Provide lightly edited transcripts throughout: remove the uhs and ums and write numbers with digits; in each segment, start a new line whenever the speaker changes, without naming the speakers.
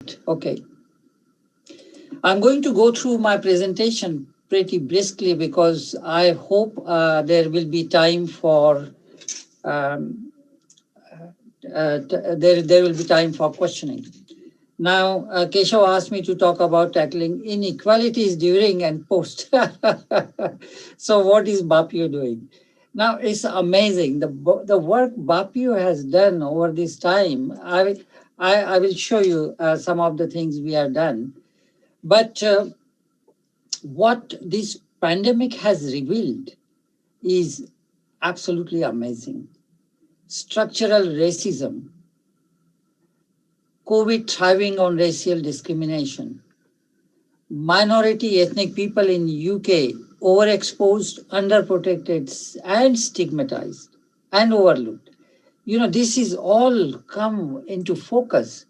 Okay. I'm going to go through my presentation pretty briskly because I hope there will be time for um, there will be time for questioning. Now, Keshav asked me to talk about tackling inequalities during and post. So, what is BAPU doing? Now, it's amazing. The work BAPU has done over this time, I will show you some of the things we have done. But what this pandemic has revealed is absolutely amazing. Structural racism, COVID thriving on racial discrimination, minority ethnic people in UK overexposed, underprotected, and stigmatized and overlooked. This is all come into focus.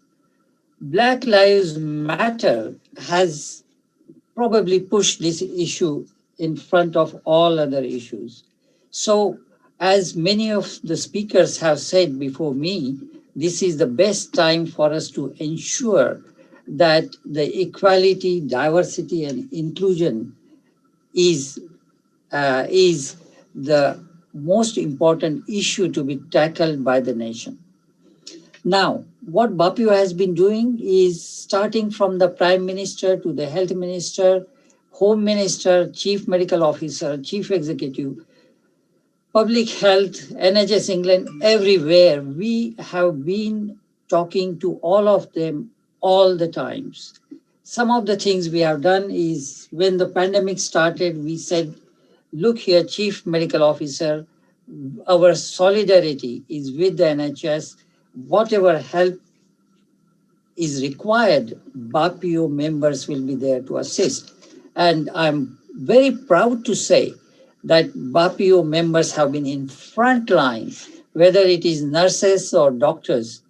Black Lives Matter has probably pushed this issue in front of all other issues. So, as many of the speakers have said before me, this is the best time for us to ensure that the equality, diversity, and inclusion is the most important issue to be tackled by the nation. Now, what BAPU has been doing is starting from the Prime Minister to the Health Minister, Home Minister, Chief Medical Officer, Chief Executive, Public Health, NHS England, everywhere. We have been talking to all of them all the times. Some of the things we have done is when the pandemic started, we said, look here, Chief Medical Officer, our solidarity is with the NHS. Whatever help is required, BAPIO members will be there to assist. And I'm very proud to say that BAPIO members have been in front line, whether it is nurses or doctors,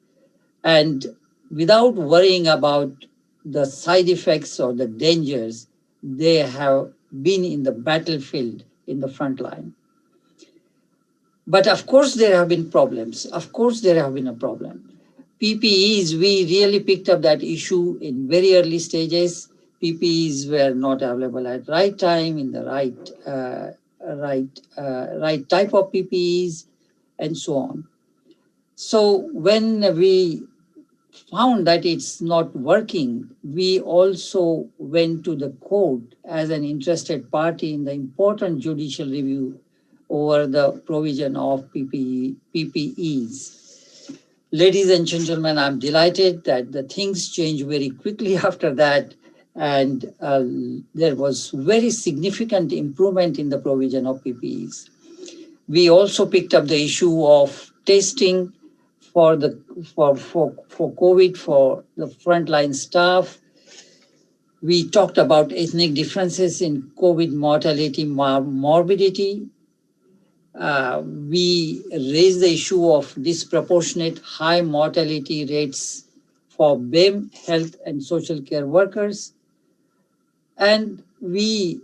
and without worrying about the side effects or the dangers, they have been in the battlefield in the front line. But of course, there have been problems. Of course, there have been a problem. PPEs, we really picked up that issue in very early stages. PPEs were not available at right time in the right type of PPEs, and so on. So when we found that it's not working, we also went to the court as an interested party in the important judicial review over the provision of PPEs. Ladies and gentlemen, I'm delighted that the things changed very quickly after that, and there was very significant improvement in the provision of PPEs. We also picked up the issue of testing for COVID for the frontline staff. We talked about ethnic differences in COVID mortality, morbidity. We raised the issue of disproportionate high mortality rates for BEM, health and social care workers. And we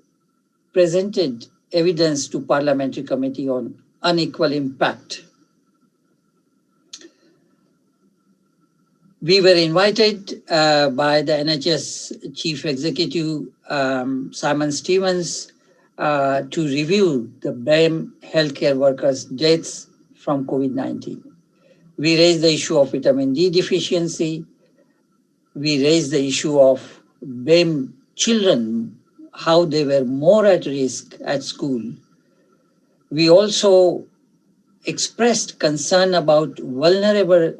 presented evidence to Parliamentary Committee on unequal impact. We were invited by the NHS Chief Executive, Simon Stevens, to review the BEM healthcare workers' deaths from COVID-19. We raised the issue of vitamin D deficiency. We raised the issue of BEM children, how they were more at risk at school. We also expressed concern about vulnerable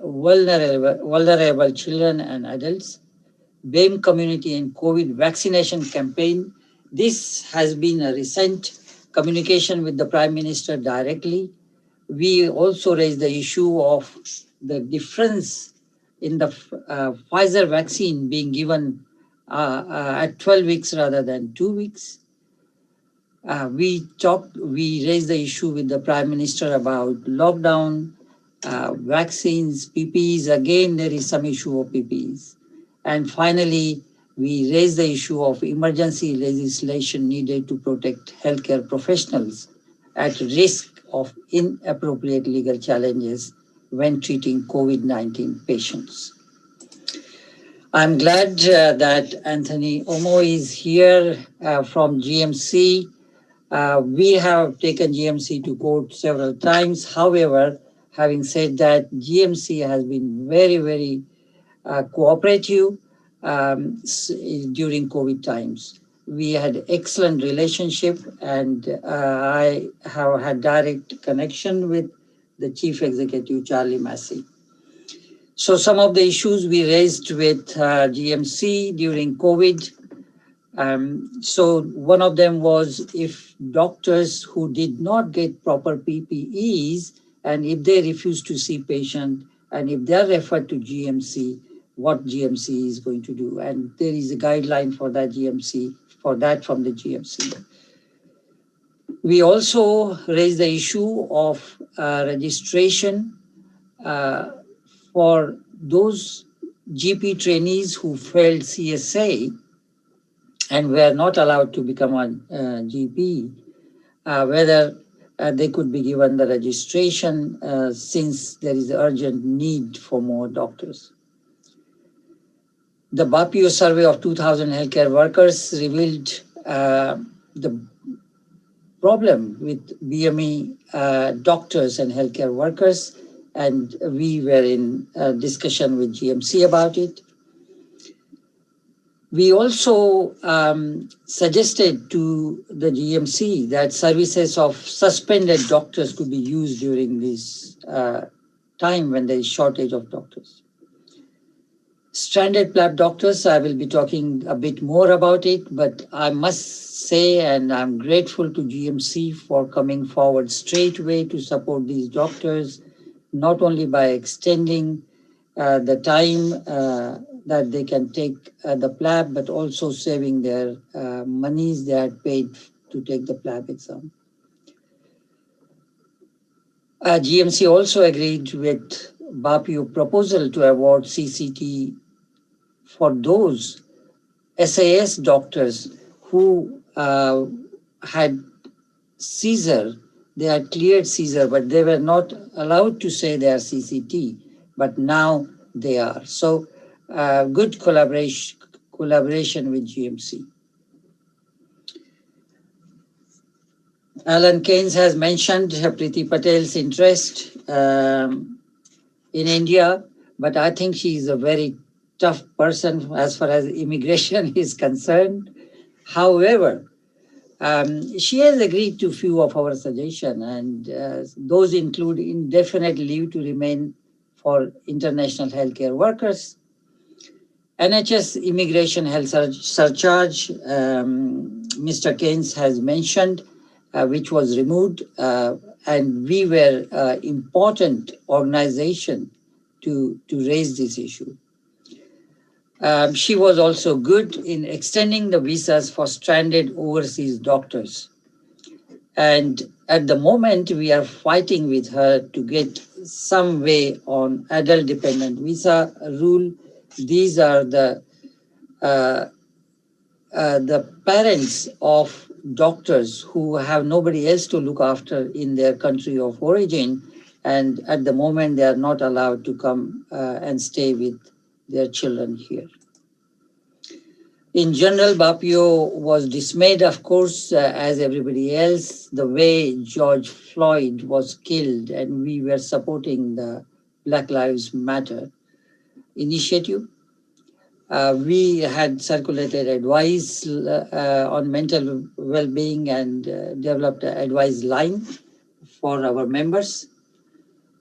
children and adults. BEM community and COVID vaccination campaign. This has been a recent communication with the Prime Minister directly. We also raised the issue of the difference in the Pfizer vaccine being given at 12 weeks rather than 2 weeks. We raised the issue with the Prime Minister about lockdown, vaccines, PPEs. Again, there is some issue of PPEs. And finally, we raised the issue of emergency legislation needed to protect healthcare professionals at risk of inappropriate legal challenges when treating COVID-19 patients. I'm glad that Anthony Omo is here from GMC. We have taken GMC to court several times. However, having said that, GMC has been very, very cooperative during COVID times. We had excellent relationship, and I have had direct connection with the chief executive, Charlie Massey. So some of the issues we raised with GMC during COVID. So one of them was if doctors who did not get proper PPEs and if they refuse to see patient and if they are referred to GMC, what GMC is going to do. And there is a guideline for that GMC, for that from the GMC. We also raised the issue of registration for those GP trainees who failed CSA and were not allowed to become a GP, whether they could be given the registration since there is urgent need for more doctors. The BAPIO survey of 2,000 healthcare workers revealed the problem with BME doctors and healthcare workers, and we were in discussion with GMC about it. We also suggested to the GMC that services of suspended doctors could be used during this time when there is shortage of doctors. Stranded PLAB doctors, I will be talking a bit more about it, but I must say, and I'm grateful to GMC for coming forward straight away to support these doctors, not only by extending the time that they can take the PLAB, but also saving their monies they had paid to take the PLAB exam. GMC also agreed with BAPIO proposal to award CCT for those SAS doctors who had Caesar, they had cleared Caesar, but they were not allowed to say they are CCT, but now they are. So good collaboration with GMC. Alan Keynes has mentioned Priti Patel's interest in India, but I think she is a very tough person as far as immigration is concerned. However, she has agreed to few of our suggestions, and those include indefinite leave to remain for international healthcare workers, NHS immigration health surcharge, Mr. Keynes has mentioned, which was removed, and we were an important organization to raise this issue. She was also good in extending the visas for stranded overseas doctors. And at the moment, we are fighting with her to get some way on adult dependent visa rule. These are the parents of doctors who have nobody else to look after in their country of origin. And at the moment, they are not allowed to come and stay with their children here. In general, BAPIO was dismayed, of course, as everybody else, the way George Floyd was killed, and we were supporting the Black Lives Matter initiative. We had circulated advice on mental well-being and developed an advice line for our members.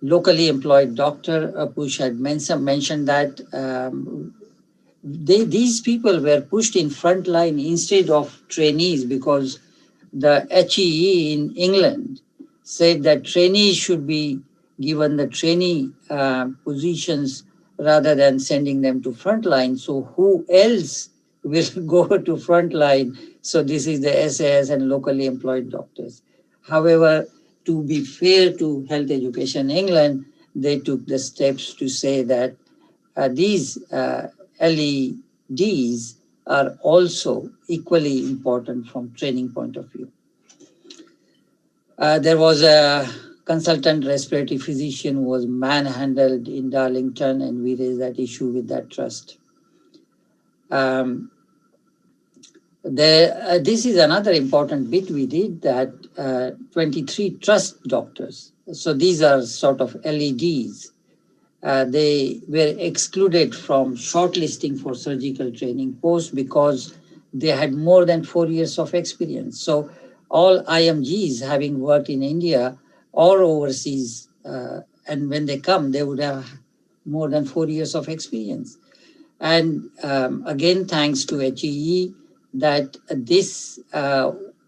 Locally employed doctor, Push had mentioned that these people were pushed in front line instead of trainees because the HEE in England said that trainees should be given the trainee positions rather than sending them to front line. So who else will go to front line? So this is the SAS and locally employed doctors. However, to be fair to Health Education England, they took the steps to say that these LEDs are also equally important from training point of view. There was a consultant respiratory physician who was manhandled in Darlington, and we raised that issue with that trust. Um, this is another important bit we did, that 23 trust doctors. So these are sort of LEDs. They were excluded from shortlisting for surgical training posts because they had more than 4 years of experience. So all IMGs having worked in India or overseas, and when they come, they would have more than 4 years of experience. And again, thanks to HEE, that this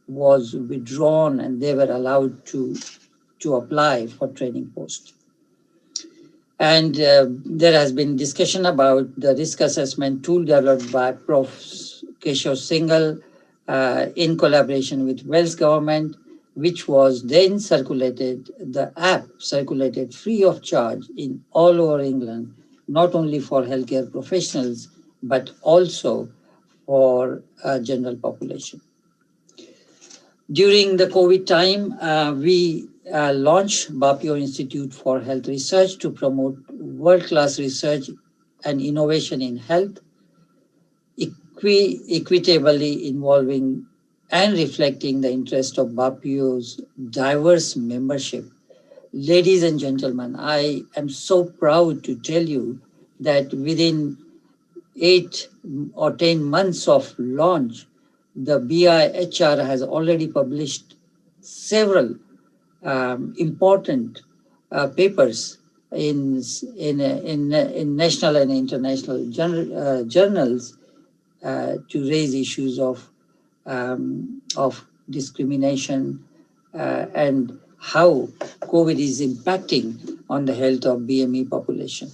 was withdrawn and they were allowed to apply for training post. And there has been discussion about the risk assessment tool developed by Prof. Keshav Singhal in collaboration with Welsh government, which was then circulated, the app circulated free of charge in all over England, not only for healthcare professionals, but also for general population. During the COVID time, we launched Bapio Institute for Health Research to promote world-class research and innovation in health, equitably involving and reflecting the interest of Bapio's diverse membership. Ladies and gentlemen, I am so proud to tell you that within 8 or 10 months of launch, the BIHR has already published several important papers in national and international journals to raise issues of discrimination and how COVID is impacting on the health of BME population.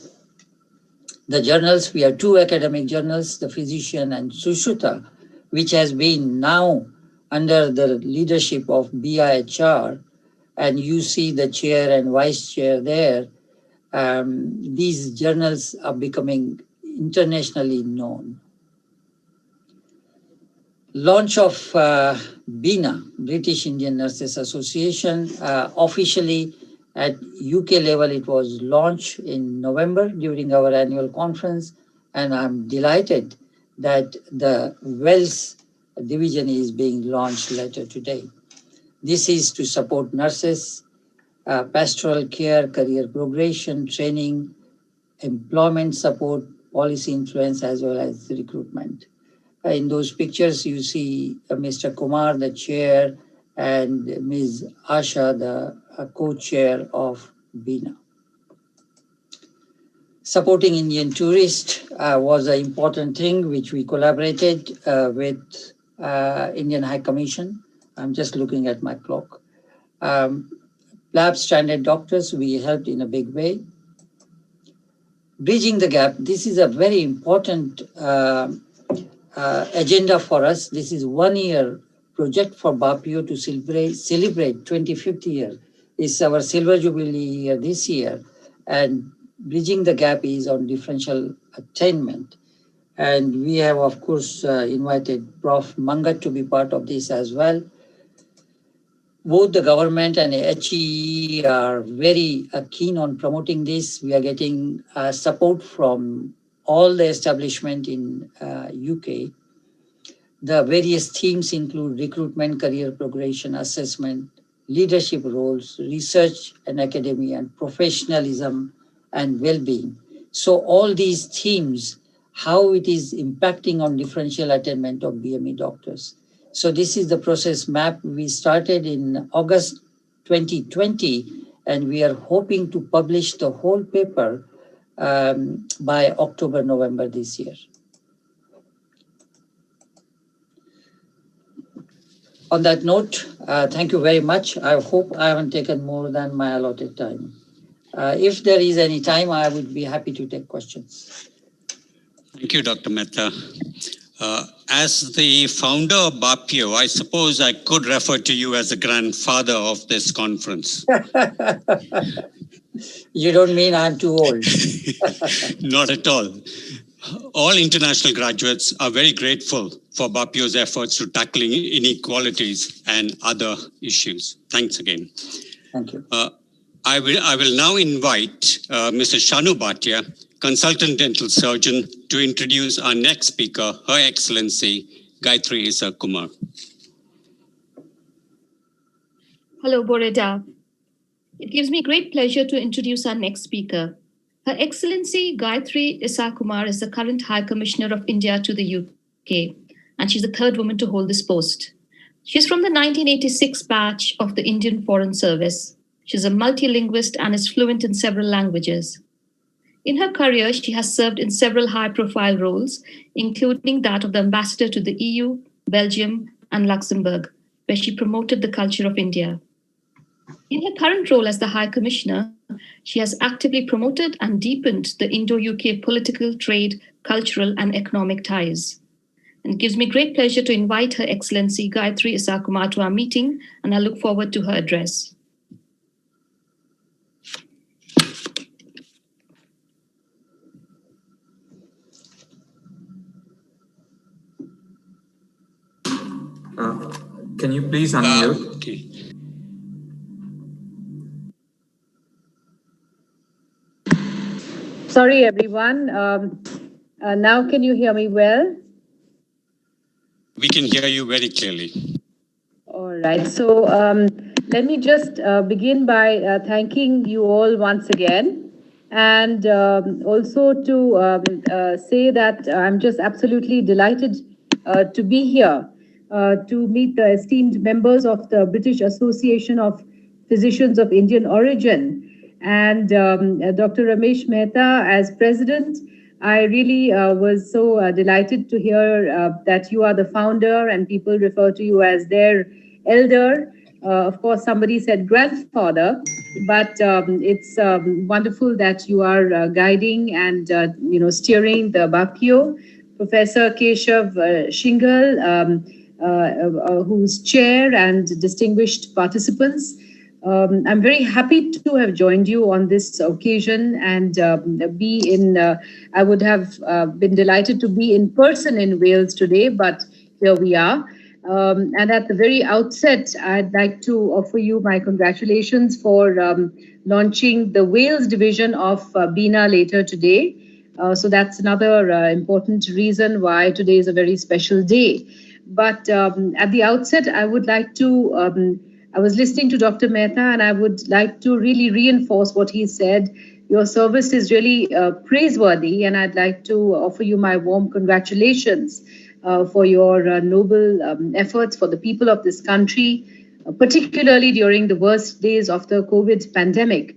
The journals, we have two academic journals, the Physician and Sushruta, which has been now under the leadership of BIHR, and you see the chair and vice chair there. These journals are becoming internationally known. Launch of BINA, British Indian Nurses Association, officially at UK level, it was launched in November during our annual conference, and I'm delighted that the Wales division is being launched later today. This is to support nurses, pastoral care, career progression, training, employment support, policy influence, as well as recruitment. In those pictures, you see Mr. Kumar, the chair, and Ms. Asha, the co-chair of BINA. Supporting Indian tourists was an important thing which we collaborated with Indian High Commission. I'm just looking at my clock. Lab standard doctors, we helped in a big way. Bridging the gap, this is a very important agenda for us. This is 1 year project for Bapio to celebrate 25th year. It's our silver jubilee year this year, and bridging the gap is on differential attainment. And we have, of course, invited Prof. Mangat to be part of this as well. Both the government and HE are very keen on promoting this. We are getting support from all the establishment in UK. The various themes include recruitment, career progression, assessment, leadership roles, research and academia, and professionalism and well-being. So all these themes, how it is impacting on differential attainment of BME doctors. So this is the process map. We started in August 2020, and we are hoping to publish the whole paper by October, November this year. On that note, thank you very much. I hope I haven't taken more than my allotted time. If there is any time, I would be happy to take questions.
Thank you, Dr. Mehta. As the founder of Bapio, I suppose I could refer to you as the grandfather of this conference.
You don't mean I'm too old?
Not at all. All international graduates are very grateful for Bapio's efforts to tackling inequalities and other issues. Thanks again.
Thank you.
I will now invite Mr. Shanu Bhatia, consultant dental surgeon, to introduce our next speaker, Her Excellency Gayatri Isa Kumar.
Hello, Boreda. It gives me great pleasure to introduce our next speaker. Her Excellency Gayatri Isa Kumar is the current High Commissioner of India to the UK, and she's the third woman to hold this post. She's from the 1986 batch of the Indian Foreign Service. She's a multilingualist and is fluent in several languages. In her career, she has served in several high-profile roles, including that of the ambassador to the EU, Belgium, and Luxembourg, where she promoted the culture of India. In her current role as the High Commissioner, she has actively promoted and deepened the Indo-UK political, trade, cultural, and economic ties. And it gives me great pleasure to invite Her Excellency Gayatri Isa Kumar to our meeting, and I look forward to her address.
Can you please unmute?
Okay.
Sorry, everyone. Now can you hear me well?
We can hear you very clearly.
All right. So let me just begin by thanking you all once again. And also to say that I'm just absolutely delighted to be here to meet the esteemed members of the British Association of Physicians of Indian Origin. And Dr. Ramesh Mehta, as president, I really was so delighted to hear that you are the founder and people refer to you as their elder. Of course, somebody said grandfather, but it's wonderful that you are guiding and steering the BAPIO. Professor Keshav Shingal, who's chair, and distinguished participants. I'm very happy to have joined you on this occasion and be in, I would have been delighted to be in person in Wales today, but here we are. And at the very outset, I'd like to offer you my congratulations for launching the Wales division of BINA later today. So that's another important reason why today is a very special day. But at the outset, I would like to, I was listening to Dr. Mehta, and I would like to really reinforce what he said. Your service is really praiseworthy, and I'd like to offer you my warm congratulations for your noble efforts for the people of this country, particularly during the worst days of the COVID pandemic.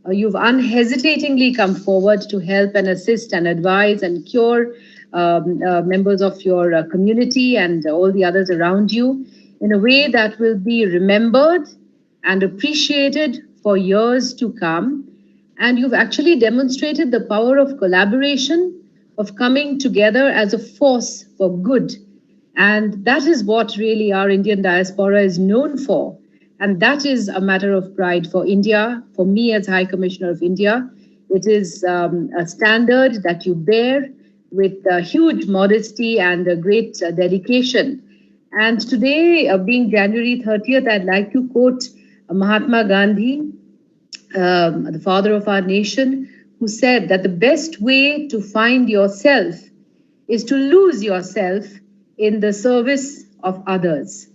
You've unhesitatingly come forward to help and assist and advise and cure members of your community and all the others around you in a way that will be remembered and appreciated for years to come. And you've actually demonstrated the power of collaboration, of coming together as a force for good. And that is what really our Indian diaspora is known for. And that is a matter of pride for India, for me as High Commissioner of India. It is a standard that you bear with huge modesty and a great dedication. And today, being January 30th, I'd like to quote Mahatma Gandhi, the father of our nation, who said that the best way to find yourself is to lose yourself in the service of others.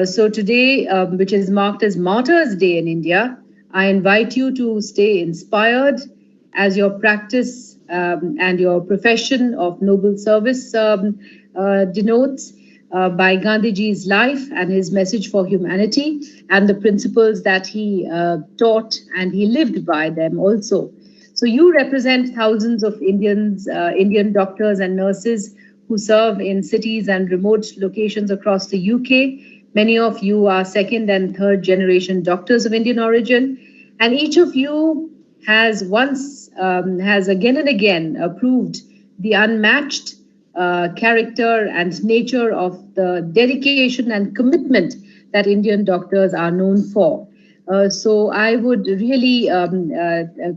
So today, which is marked as Martyrs' Day in India, I invite you to stay inspired as your practice and your profession of noble service denotes by Gandhiji's life and his message for humanity and the principles that he taught, and he lived by them also. So you represent thousands of Indian doctors and nurses who serve in cities and remote locations across the UK. Many of you are second and third generation doctors of Indian origin, and each of you has again and again proved the unmatched character and nature of the dedication and commitment that Indian doctors are known for. So I would really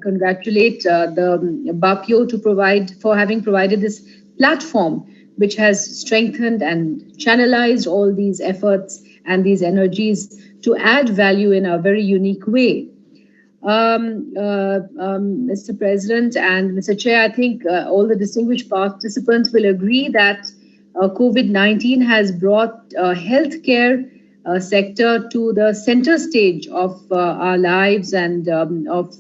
congratulate the BAPIO for having provided this platform, which has strengthened and channelized all these efforts and these energies to add value in a very unique way. Mr. President and Mr. Chair, I think all the distinguished participants will agree that COVID-19 has brought healthcare sector to the center stage of our lives and of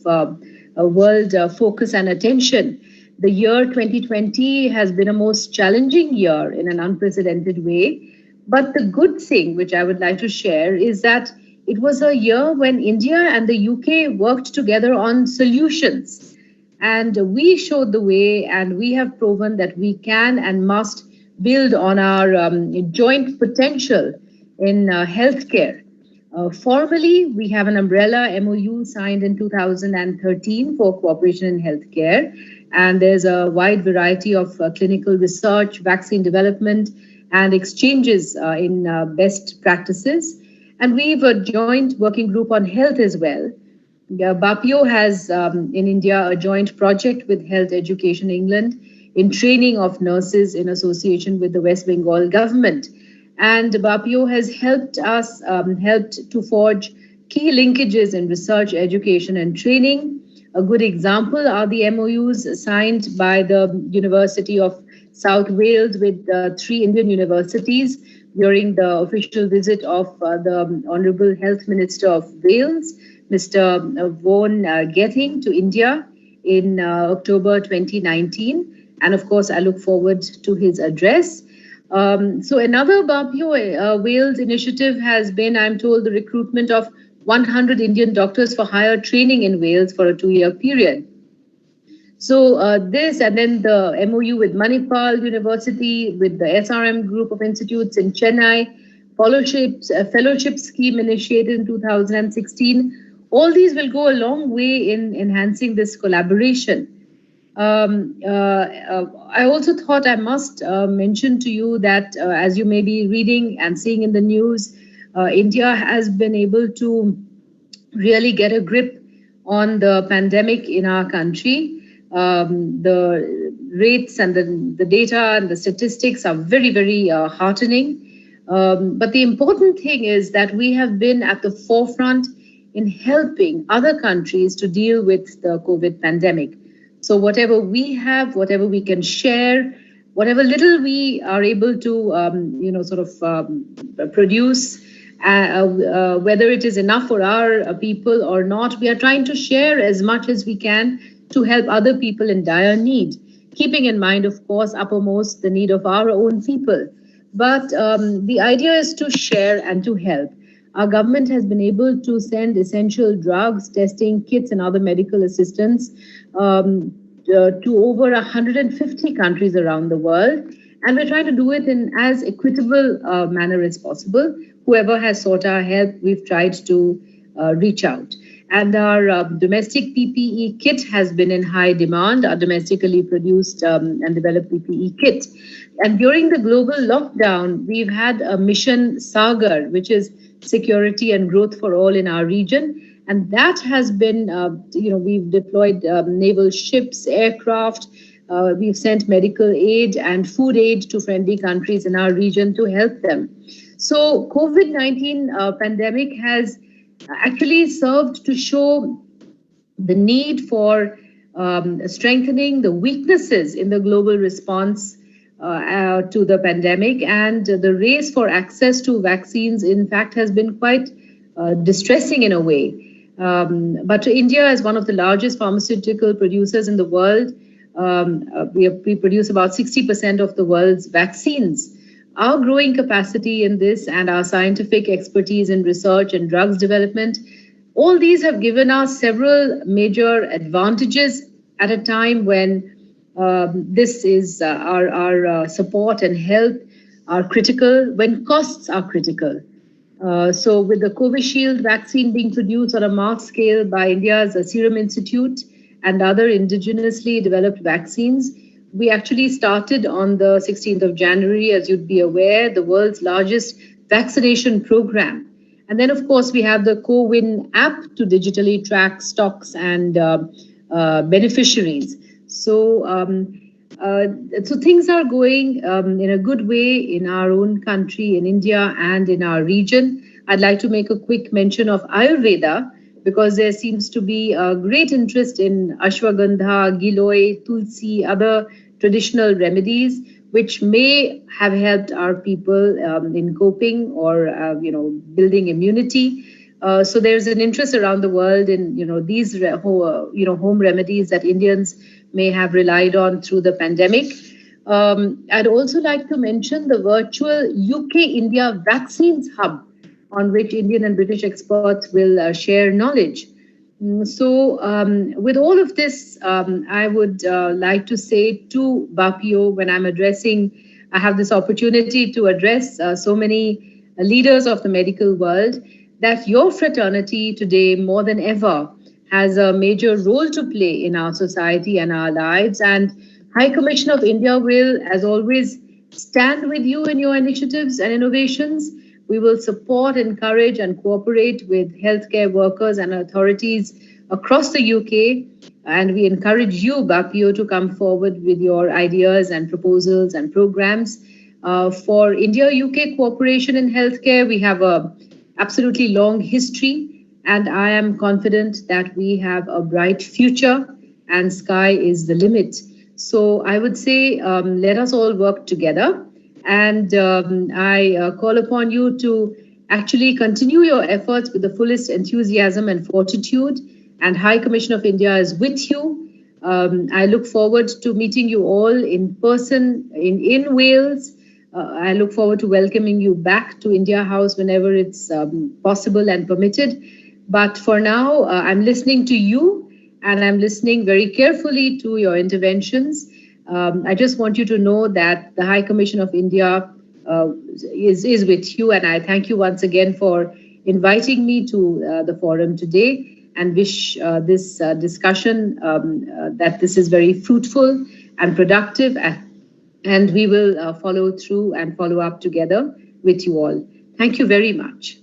world focus and attention. The year 2020 has been a most challenging year in an unprecedented way. But the good thing, which I would like to share, is that it was a year when India and the UK worked together on solutions. And we showed the way, and we have proven that we can and must build on our joint potential in healthcare. Formally, we have an umbrella MOU signed in 2013 for cooperation in healthcare. And there's a wide variety of clinical research, vaccine development, and exchanges in best practices. And we have a joint working group on health as well. BAPIO has in India a joint project with Health Education England in training of nurses in association with the West Bengal government. And BAPIO has helped us, helped to forge key linkages in research, education, and training. A good example are the MOUs signed by the University of South Wales with 3 Indian universities during the official visit of the Honourable Health Minister of Wales, Mr. Vaughan Gething, to India in October 2019. And of course, I look forward to his address. So another BAPIO Wales initiative has been, I'm told, the recruitment of 100 Indian doctors for higher training in Wales for a 2-year period. So this, and then the MOU with Manipal University, with the SRM group of institutes in Chennai, fellowship scheme initiated in 2016. All these will go a long way in enhancing this collaboration. I also thought I must mention to you that as you may be reading and seeing in the news, India has been able to really get a grip on the pandemic in our country. The rates and the data and the statistics are very, very heartening. But the important thing is that we have been at the forefront in helping other countries to deal with the COVID pandemic. So whatever we have, whatever we can share, whatever little we are able to, produce, whether it is enough for our people or not, we are trying to share as much as we can to help other people in dire need, keeping in mind, of course, uppermost the need of our own people. But the idea is to share and to help. Our government has been able to send essential drugs, testing kits, and other medical assistance to over 150 countries around the world. And we're trying to do it in as equitable manner as possible. Whoever has sought our help, we've tried to reach out. And our domestic PPE kit has been in high demand, our domestically produced and developed PPE kit. And during the global lockdown, we've had a mission Sagar, which is security and growth for all in our region. And that has been, we've deployed naval ships, aircraft, we've sent medical aid and food aid to friendly countries in our region to help them. So COVID-19 pandemic has actually served to show the need for strengthening the weaknesses in the global response to the pandemic, and the race for access to vaccines, in fact, has been quite distressing in a way. But India, as one of the largest pharmaceutical producers in the world, we produce about 60% of the world's vaccines. Our growing capacity in this and our scientific expertise in research and drugs development, all these have given us several major advantages at a time when this is our support and help are critical, when costs are critical. So with the Covishield vaccine being produced on a mass scale by India's Serum Institute and other indigenously developed vaccines, we actually started on the 16th of January, as you'd be aware, the world's largest vaccination program. And then, of course, we have the CoWIN app to digitally track stocks and beneficiaries. So things are going in a good way in our own country, in India and in our region. I'd like to make a quick mention of Ayurveda, because there seems to be a great interest in ashwagandha, giloy, tulsi, other traditional remedies, which may have helped our people in coping or building immunity. So there's an interest around the world in these home remedies that Indians may have relied on through the pandemic. I'd also like to mention the virtual UK India Vaccines Hub, on which Indian and British experts will share knowledge. With all of this, I would like to say to Bapio, when I have this opportunity to address so many leaders of the medical world, that your fraternity today, more than ever, has a major role to play in our society and our lives. And High Commission of India will, as always, stand with you in your initiatives and innovations. We will support, encourage, and cooperate with healthcare workers and authorities across the UK. And we encourage you, Bapio, to come forward with your ideas and proposals and programs. For India UK cooperation in healthcare, we have a absolutely long history, and I am confident that we have a bright future and sky is the limit. So I would say let us all work together. And I call upon you to actually continue your efforts with the fullest enthusiasm and fortitude. And High Commission of India is with you. I look forward to meeting you all in person in Wales. I look forward to welcoming you back to India House whenever it's possible and permitted. But for now, I'm listening to you, and I'm listening very carefully to your interventions. I just want you to know that the High Commission of India is with you, and I thank you once again for inviting me to the forum today, and wish this discussion that this is very fruitful and productive, and we will follow through and follow up together with you all. Thank you very much.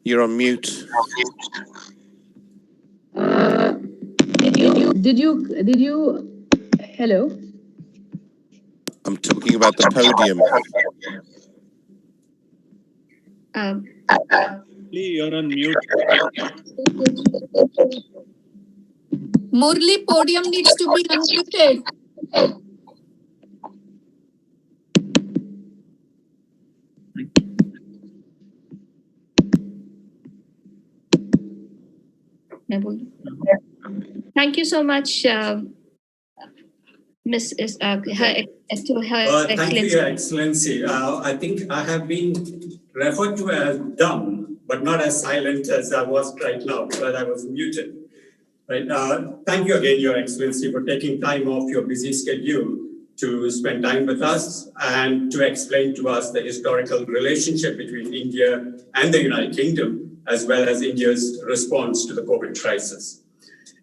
You're on mute.
Did you, hello?
I'm talking about the podium.
You're on mute.
Murli, podium needs to be unmuted.
Thank you so much, Miss
Thank you, Your Excellency. I think I have been referred to as dumb, but not as silent as I was right now, because I was muted. Right. Thank you again, Your Excellency, for taking time off your busy schedule to spend time with us and to explain to us the historical relationship between India and the United Kingdom, as well as India's response to the COVID crisis.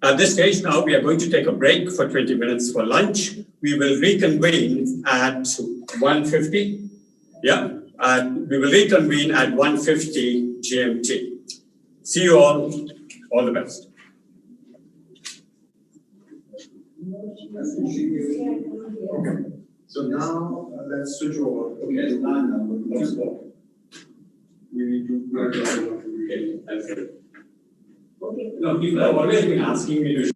At this stage now, we are going to take a break for 20 minutes for lunch. We will reconvene at 1:50. Yeah, we will reconvene at 1:50 GMT. See you all. All the best.
Okay. So now let's switch over. Okay, now we need to. Okay, that's good. Okay. No, people have always been asking me to.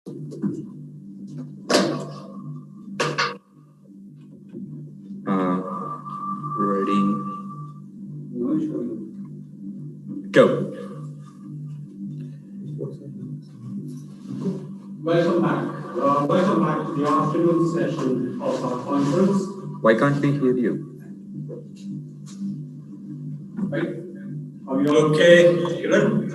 Ready. Go.
Welcome back. Welcome back to the afternoon session of our conference.
Why can't we hear you?
Right? Are we
Okay, good.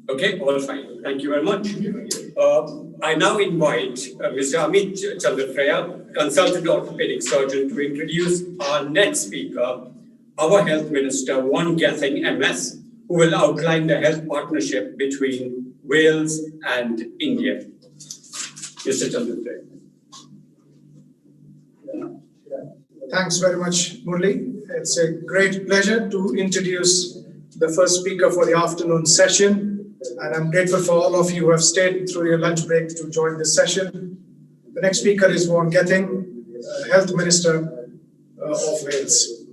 Okay, all fine. Thank you very much. I now invite Mr. Amit Chandrafreya, consultant orthopedic surgeon, to introduce our next speaker, our Health Minister, Vaughan Gething, MS, who will outline the health partnership between Wales and India. Mr. Chandrafreya.
Thanks very much, Murli. It's a great pleasure to introduce the first speaker for the afternoon session. And I'm grateful for all of you who have stayed through your lunch break to join this session. The next speaker is Vaughan Gething, Health Minister of Wales.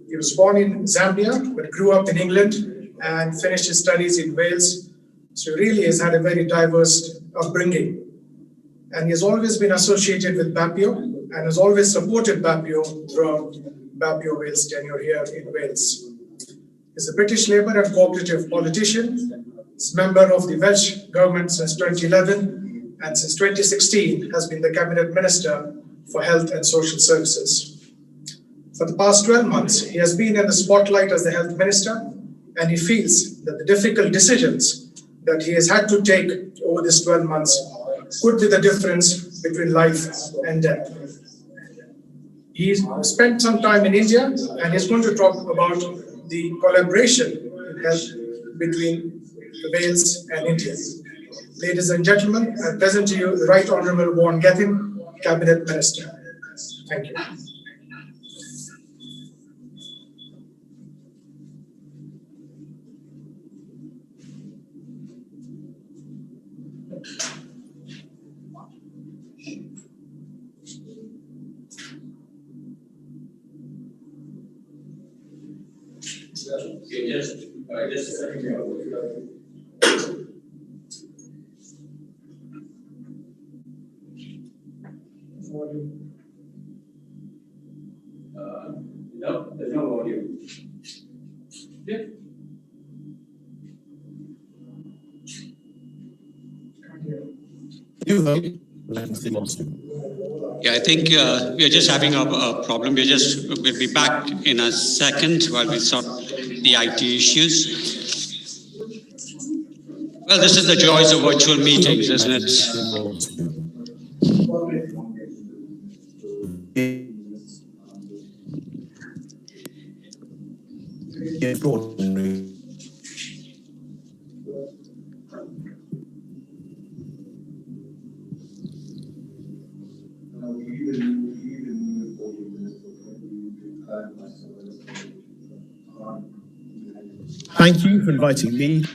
He was born in Zambia, but grew up in England and finished his studies in Wales. So he really has had a very diverse upbringing. And he has always been associated with BAPIO and has always supported BAPIO throughout BAPIO Wales' tenure here in Wales. He's a British Labour and cooperative politician. He's a member of the Welsh government since 2011 and since 2016 has been the Cabinet Minister for Health and Social Services. For the past 12 months, he has been in the spotlight as the Health Minister, and he feels that the difficult decisions that he has had to take over these 12 months could be the difference between life and death. He's spent some time in India and he's going to talk about the collaboration in health between Wales and India. Ladies and gentlemen, I present to you the Right Honourable Vaughan Gething, Cabinet Minister. Thank you.
No, there's no audio. Yeah.
Yeah, I think we are just having a problem. We'll be back in a second while we sort the IT issues. Well, this is the joys of virtual meetings, isn't it?
Thank you for inviting me to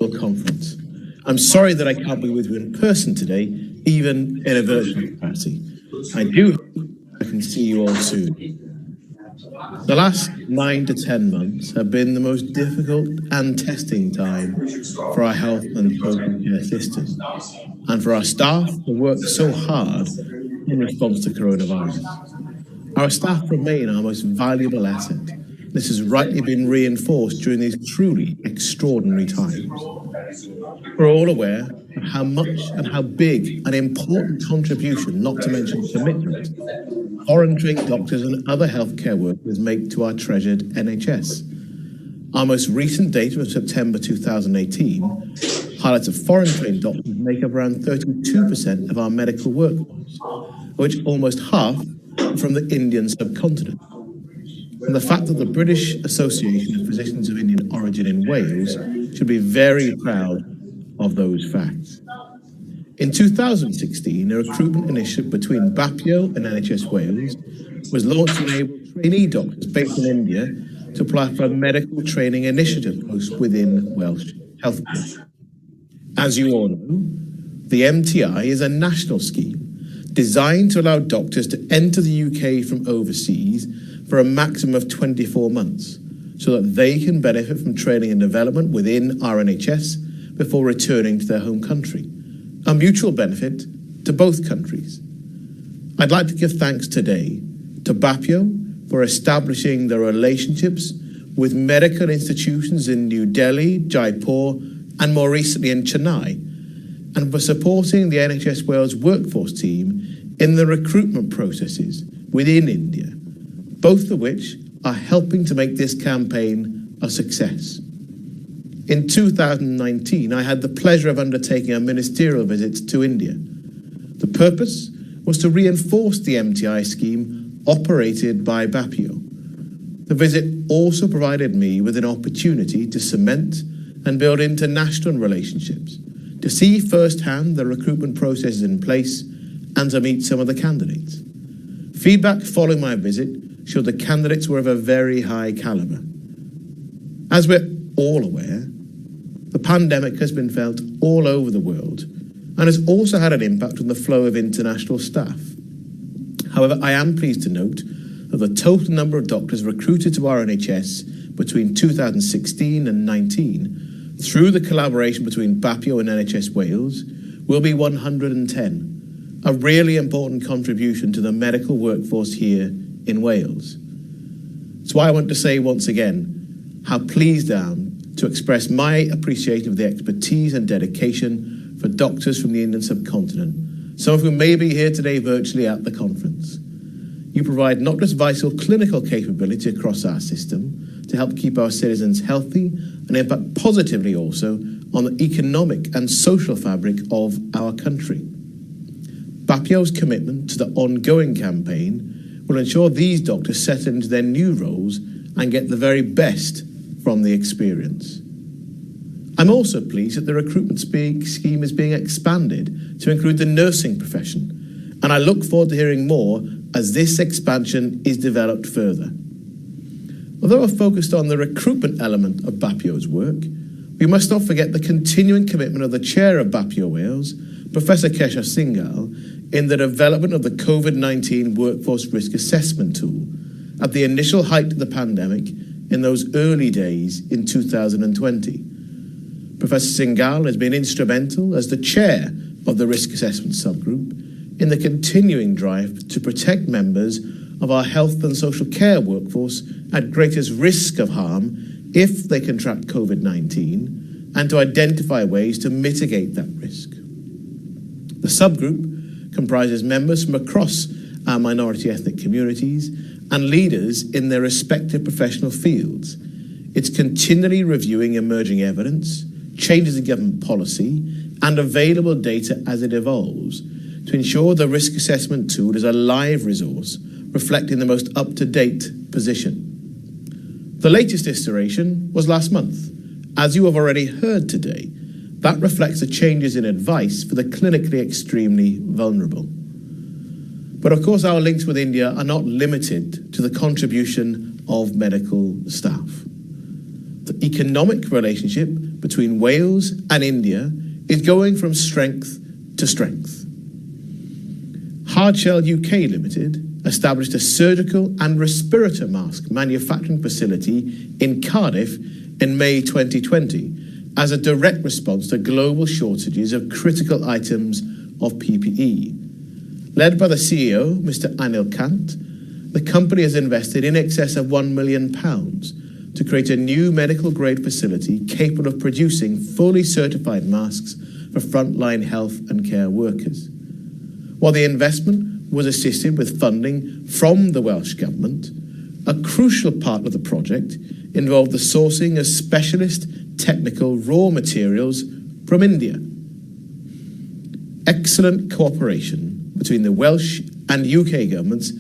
the conference. I'm sorry that I can't be with you in person today, even in a virtual capacity. I do hope I can see you all soon. The last 9 to 10 months have been the most difficult and testing time for our health and social care system, and for our staff who worked so hard in response to coronavirus. Our staff remain our most valuable asset. This has rightly been reinforced during these truly extraordinary times. We're all aware of how much and how big an important contribution, not to mention commitment, foreign-trained doctors and other healthcare workers make to our treasured NHS. Our most recent data of September 2018 highlights that foreign-trained doctors make up around 32% of our medical workforce, of which almost half are from the Indian subcontinent. And the fact that the British Association of Physicians of Indian Origin in Wales should be very proud of those facts. In 2016, a recruitment initiative between BAPIO and NHS Wales was launched to enable trainee doctors based in India to apply for a medical training initiative post within Welsh healthcare. As you all know, the MTI is a national scheme designed to allow doctors to enter the UK from overseas for a maximum of 24 months, so that they can benefit from training and development within our NHS before returning to their home country. A mutual benefit to both countries. I'd like to give thanks today to BAPIO for establishing the relationships with medical institutions in New Delhi, Jaipur, and more recently in Chennai, and for supporting the NHS Wales workforce team in the recruitment processes within India, both of which are helping to make this campaign a success. In 2019, I had the pleasure of undertaking a ministerial visit to India. The purpose was to reinforce the MTI scheme operated by BAPIO. The visit also provided me with an opportunity to cement and build international relationships, to see firsthand the recruitment processes in place, and to meet some of the candidates. Feedback following my visit showed the candidates were of a very high caliber. As we're all aware, the pandemic has been felt all over the world and has also had an impact on the flow of international staff. However, I am pleased to note that the total number of doctors recruited to our NHS between 2016 and 19 through the collaboration between BAPIO and NHS Wales will be 110, a really important contribution to the medical workforce here in Wales. That's why I want to say once again how pleased I am to express my appreciation of the expertise and dedication for doctors from the Indian subcontinent, some of whom may be here today virtually at the conference. You provide not just vital clinical capability across our system to help keep our citizens healthy and impact positively also on the economic and social fabric of our country. BAPIO's commitment to the ongoing campaign will ensure these doctors settle into their new roles and get the very best from the experience. I'm also pleased that the recruitment scheme is being expanded to include the nursing profession, and I look forward to hearing more as this expansion is developed further. Although we're focused on the recruitment element of BAPIO's work, we must not forget the continuing commitment of the chair of BAPIO Wales, Professor Keshav Singhal, in the development of the COVID-19 workforce risk assessment tool at the initial height of the pandemic in those early days in 2020. Professor Singhal has been instrumental as the chair of the risk assessment subgroup in the continuing drive to protect members of our health and social care workforce at greatest risk of harm if they contract COVID-19 and to identify ways to mitigate that risk. The subgroup comprises members from across our minority ethnic communities and leaders in their respective professional fields. It's continually reviewing emerging evidence, changes in government policy, and available data as it evolves to ensure the risk assessment tool is a live resource reflecting the most up-to-date position. The latest iteration was last month. As you have already heard today, that reflects the changes in advice for the clinically extremely vulnerable. But of course, our links with India are not limited to the contribution of medical staff. The economic relationship between Wales and India is going from strength to strength. Hardshell UK Limited established a surgical and respirator mask manufacturing facility in Cardiff in May 2020 as a direct response to global shortages of critical items of PPE. Led by the CEO, Mr. Anil Kant, the company has invested in excess of £1 million to create a new medical-grade facility capable of producing fully certified masks for frontline health and care workers. While the investment was assisted with funding from the Welsh Government, a crucial part of the project involved the sourcing of specialist technical raw materials from India. Excellent cooperation between the Welsh and UK governments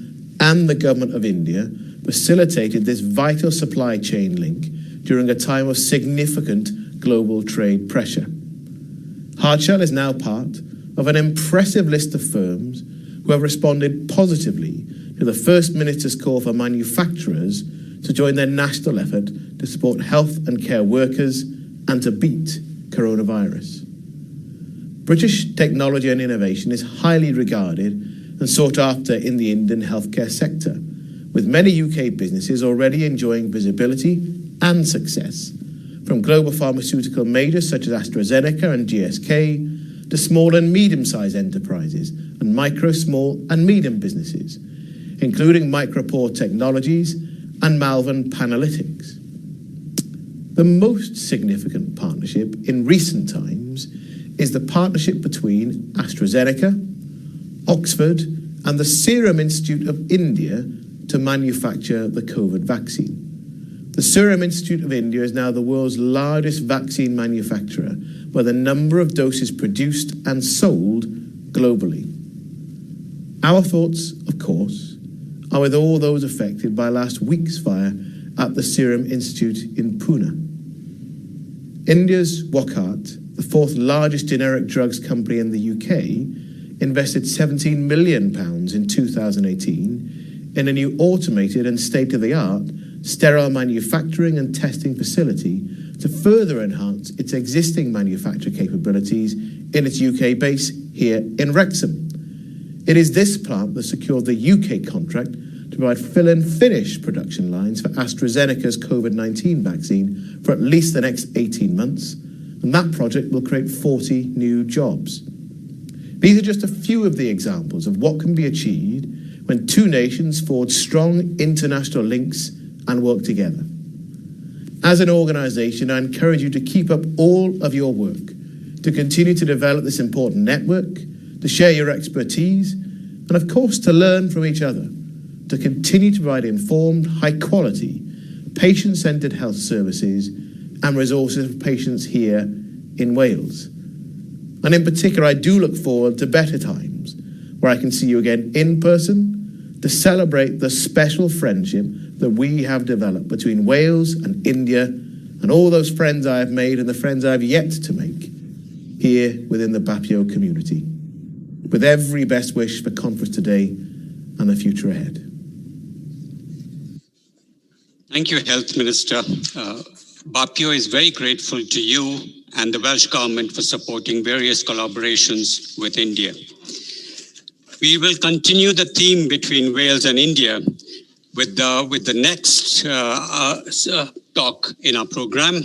and the Government of India facilitated this vital supply chain link during a time of significant global trade pressure. Hardshell is now part of an impressive list of firms who have responded positively to the First Minister's call for manufacturers to join their national effort to support health and care workers and to beat coronavirus. British technology and innovation is highly regarded and sought after in the Indian healthcare sector, with many UK businesses already enjoying visibility and success, from global pharmaceutical majors such as AstraZeneca and GSK, to small and medium-sized enterprises and micro, small and medium businesses, including Micropore Technologies and Malvern Panalytics. The most significant partnership in recent times is the partnership between AstraZeneca, Oxford, and the Serum Institute of India to manufacture the COVID vaccine. The Serum Institute of India is now the world's largest vaccine manufacturer by the number of doses produced and sold globally. Our thoughts, of course, are with all those affected by last week's fire at the Serum Institute in Pune. India's Wockhardt, the fourth largest generic drugs company in the UK, invested £17 million in 2018 in a new automated and state-of-the-art sterile manufacturing and testing facility to further enhance its existing manufacture capabilities in its UK base here in Wrexham. It is this plant that secured the UK contract to provide fill and finish production lines for AstraZeneca's COVID-19 vaccine for at least the next 18 months, and that project will create 40 new jobs. These are just a few of the examples of what can be achieved when two nations forge strong international links and work together. As an organisation, I encourage you to keep up all of your work, to continue to develop this important network, to share your expertise, and of course to learn from each other, to continue to provide informed, high-quality, patient-centred health services and resources for patients here in Wales. And in particular, I do look forward to better times where I can see you again in person to celebrate the special friendship that we have developed between Wales and India and all those friends I have made and the friends I have yet to make here within the Bapio community. With every best wish for conference today and the future ahead.
Thank you, Health Minister. Bapio is very grateful to you and the Welsh Government for supporting various collaborations with India. We will continue the theme between Wales and India with the next talk in our program.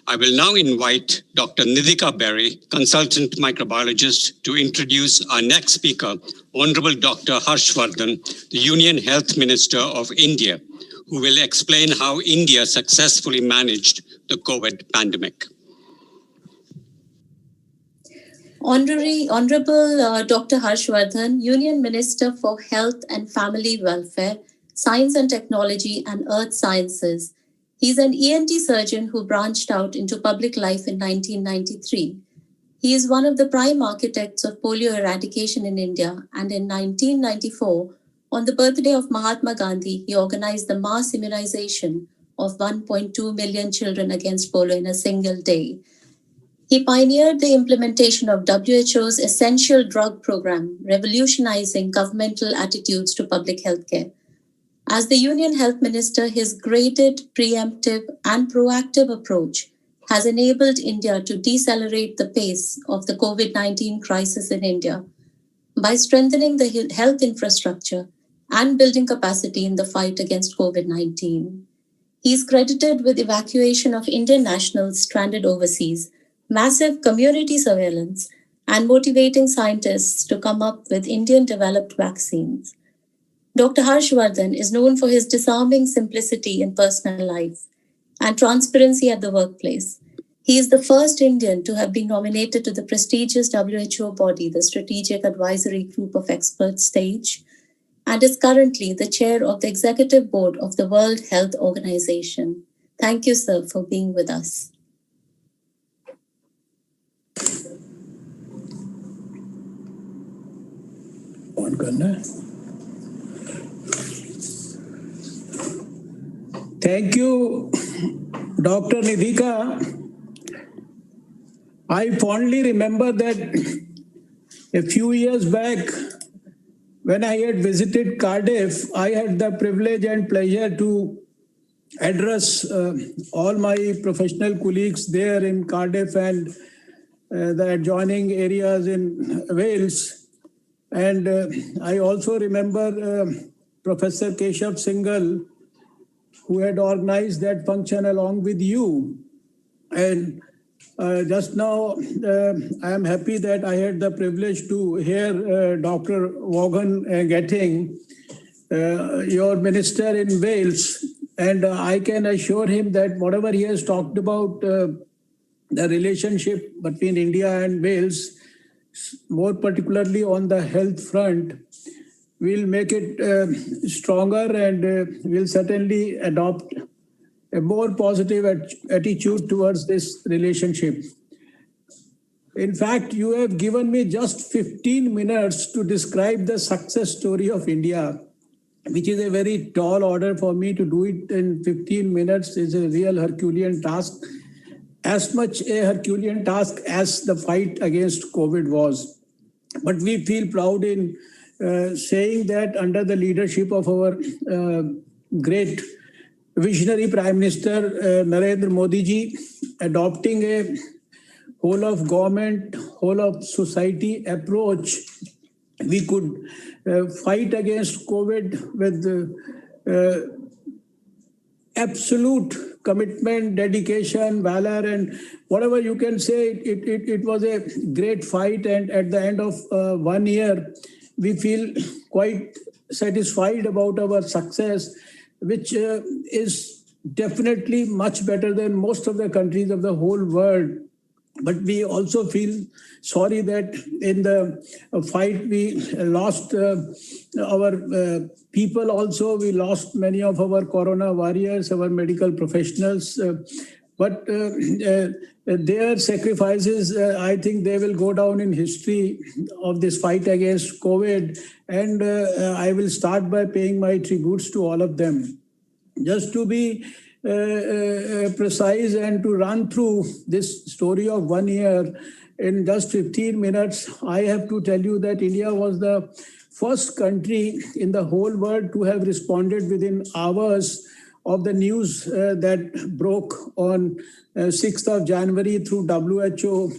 I will now invite Dr. Nidhika Berry, consultant microbiologist, to introduce our next speaker, Honorable Dr. Vardhan, the Union Health Minister of India, who will explain how India successfully managed the COVID pandemic.
Honorable Dr. Vardhan, Union Minister for Health and Family Welfare, Science and Technology and Earth Sciences. He's an ENT surgeon who branched out into public life in 1993. He is one of the prime architects of polio eradication in India, and in 1994, on the birthday of Mahatma Gandhi, he organized the mass immunization of 1.2 million children against polio in a single day. He pioneered the implementation of WHO's Essential Drug Program, revolutionizing governmental attitudes to public health care. As the Union Health Minister, his graded, preemptive, and proactive approach has enabled India to decelerate the pace of the COVID-19 crisis in India by strengthening the health infrastructure and building capacity in the fight against COVID-19. He is credited with evacuation of Indian nationals stranded overseas, massive community surveillance, and motivating scientists to come up with Indian-developed vaccines. Dr. Vardhan is known for his disarming simplicity in personal life and transparency at the workplace. He is the first Indian to have been nominated to the prestigious WHO body, the Strategic Advisory Group of Experts stage, and is currently the chair of the Executive Board of the World Health Organization. Thank you, sir, for being with us.
Thank you, Dr. Nidhika. I fondly remember that a few years back, when I had visited Cardiff, I had the privilege and pleasure to address all my professional colleagues there in Cardiff and the adjoining areas in Wales. And I also remember Professor Keshav Singhal, who had organized that function along with you. And just now, I am happy that I had the privilege to hear Dr. Vaughan Getting, your minister in Wales. And I can assure him that whatever he has talked about the relationship between India and Wales, more particularly on the health front, will make it stronger and will certainly adopt a more positive attitude towards this relationship. In fact, you have given me just 15 minutes to describe the success story of India, which is a very tall order. For me to do it in 15 minutes is a real Herculean task, as much a Herculean task as the fight against COVID was. But we feel proud in saying that under the leadership of our great visionary Prime Minister Narendra Modi ji, adopting a whole of government, whole of society approach, we could fight against COVID with absolute commitment, dedication, valor, and whatever you can say. It was a great fight, and at the end of 1 year, we feel quite satisfied about our success, which is definitely much better than most of the countries of the whole world. But we also feel sorry that in the fight we lost our people also. We lost many of our corona warriors, our medical professionals. But their sacrifices, I think they will go down in history of this fight against COVID. And I will start by paying my tributes to all of them. Just to be precise and to run through this story of 1 year in just 15 minutes, I have to tell you that India was the first country in the whole world to have responded within hours of the news that broke on 6th of January through WHO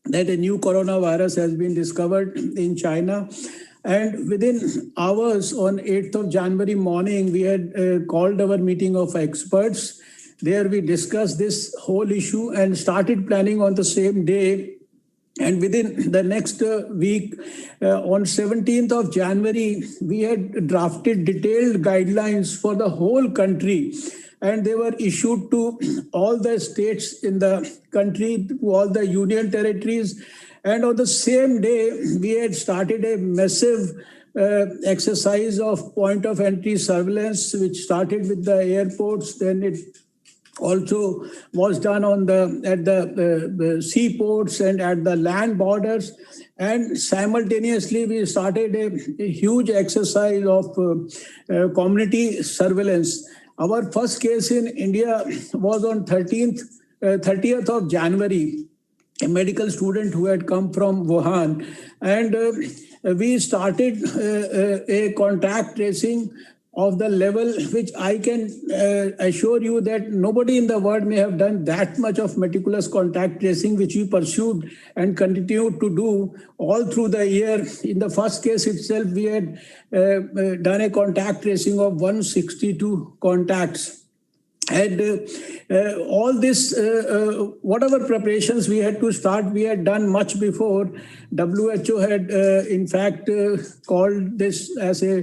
that a new coronavirus has been discovered in China. And within hours on 8th of January morning, we had called our meeting of experts. There we discussed this whole issue and started planning on the same day. And within the next week, on 17th of January, we had drafted detailed guidelines for the whole country. And they were issued to all the states in the country, to all the union territories. And on the same day, we had started a massive exercise of point of entry surveillance, which started with the airports. Then it also was done on at the seaports and at the land borders. And simultaneously, we started a huge exercise of community surveillance. Our first case in India was on 30th of January. A medical student who had come from Wuhan, and we started a contact tracing of the level which I can assure you that nobody in the world may have done that much of meticulous contact tracing, which we pursued and continued to do all through the year. In the first case itself, we had done a contact tracing of 162 contacts. And all this, whatever preparations we had to start, we had done much before. WHO had, in fact, called this as a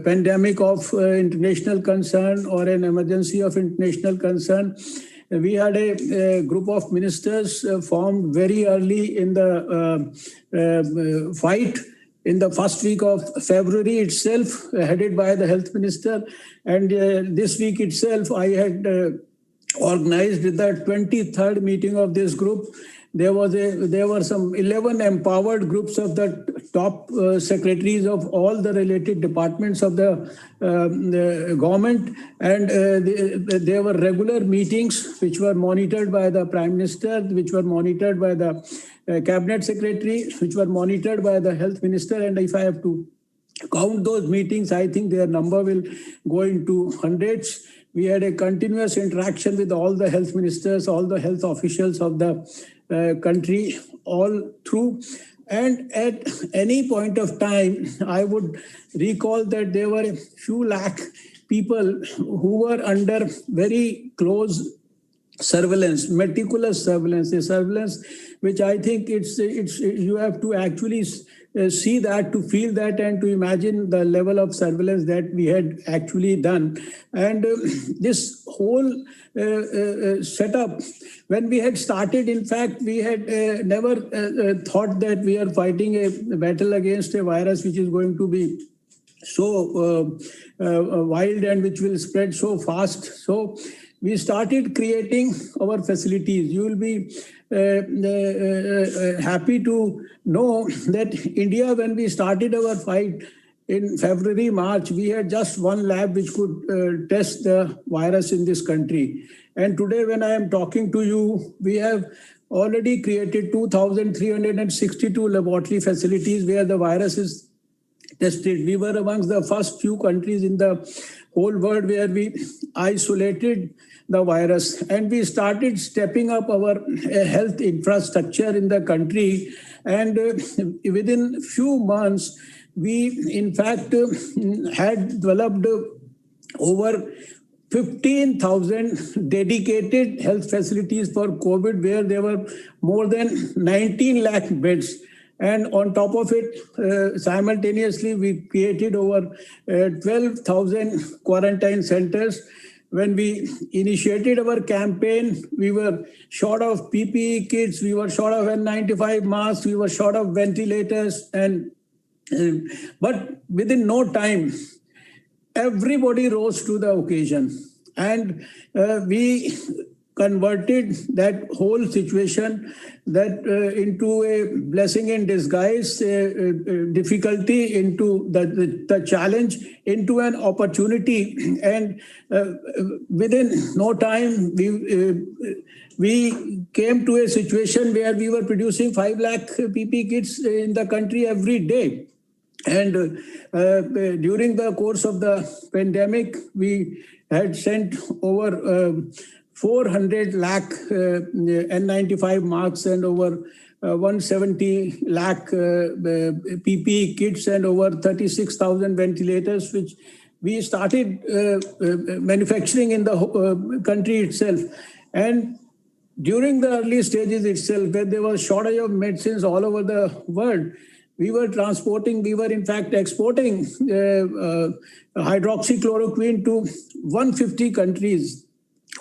pandemic of international concern or an emergency of international concern. We had a group of ministers formed very early in the fight. In the first week of February itself, headed by the health minister. And this week itself, I had organized the 23rd meeting of this group. There were some 11 empowered groups of the top secretaries of all the related departments of the government. And there were regular meetings which were monitored by the Prime Minister, which were monitored by the Cabinet Secretary, which were monitored by the Health Minister. And if I have to count those meetings, I think their number will go into hundreds. We had a continuous interaction with all the health ministers, all the health officials of the country all through. And at any point of time, I would recall that there were a few lakh people who were under very close surveillance, meticulous surveillance, a surveillance which I think it's you have to actually see that, to feel that, and to imagine the level of surveillance that we had actually done. And this whole setup, when we had started, in fact, we had never thought that we are fighting a battle against a virus which is going to be so wild and which will spread so fast. So we started creating our facilities. You will be happy to know that India, when we started our fight in February, March, we had just one lab which could test the virus in this country. And today, when I am talking to you, we have already created 2,362 laboratory facilities where the virus is tested. We were amongst the first few countries in the whole world where we isolated the virus, and we started stepping up our health infrastructure in the country. And within few months, we in fact had developed over 15,000 dedicated health facilities for COVID, where there were more than 19 lakh beds. And on top of it, simultaneously, we created over 12,000 quarantine centers. When we initiated our campaign, we were short of PPE kits, we were short of N95 masks, we were short of ventilators, but within no time, everybody rose to the occasion, and we converted that whole situation into a blessing in disguise, difficulty into the challenge, into an opportunity. And within no time, we came to a situation where we were producing 5 lakh PPE kits in the country every day. And during the course of the pandemic, we had sent over 400 lakh N95 masks and over 170 lakh PPE kits and over 36,000 ventilators, which we started manufacturing in the country itself. And during the early stages itself, where there was shortage of medicines all over the world, we were in fact exporting hydroxychloroquine to 150 countries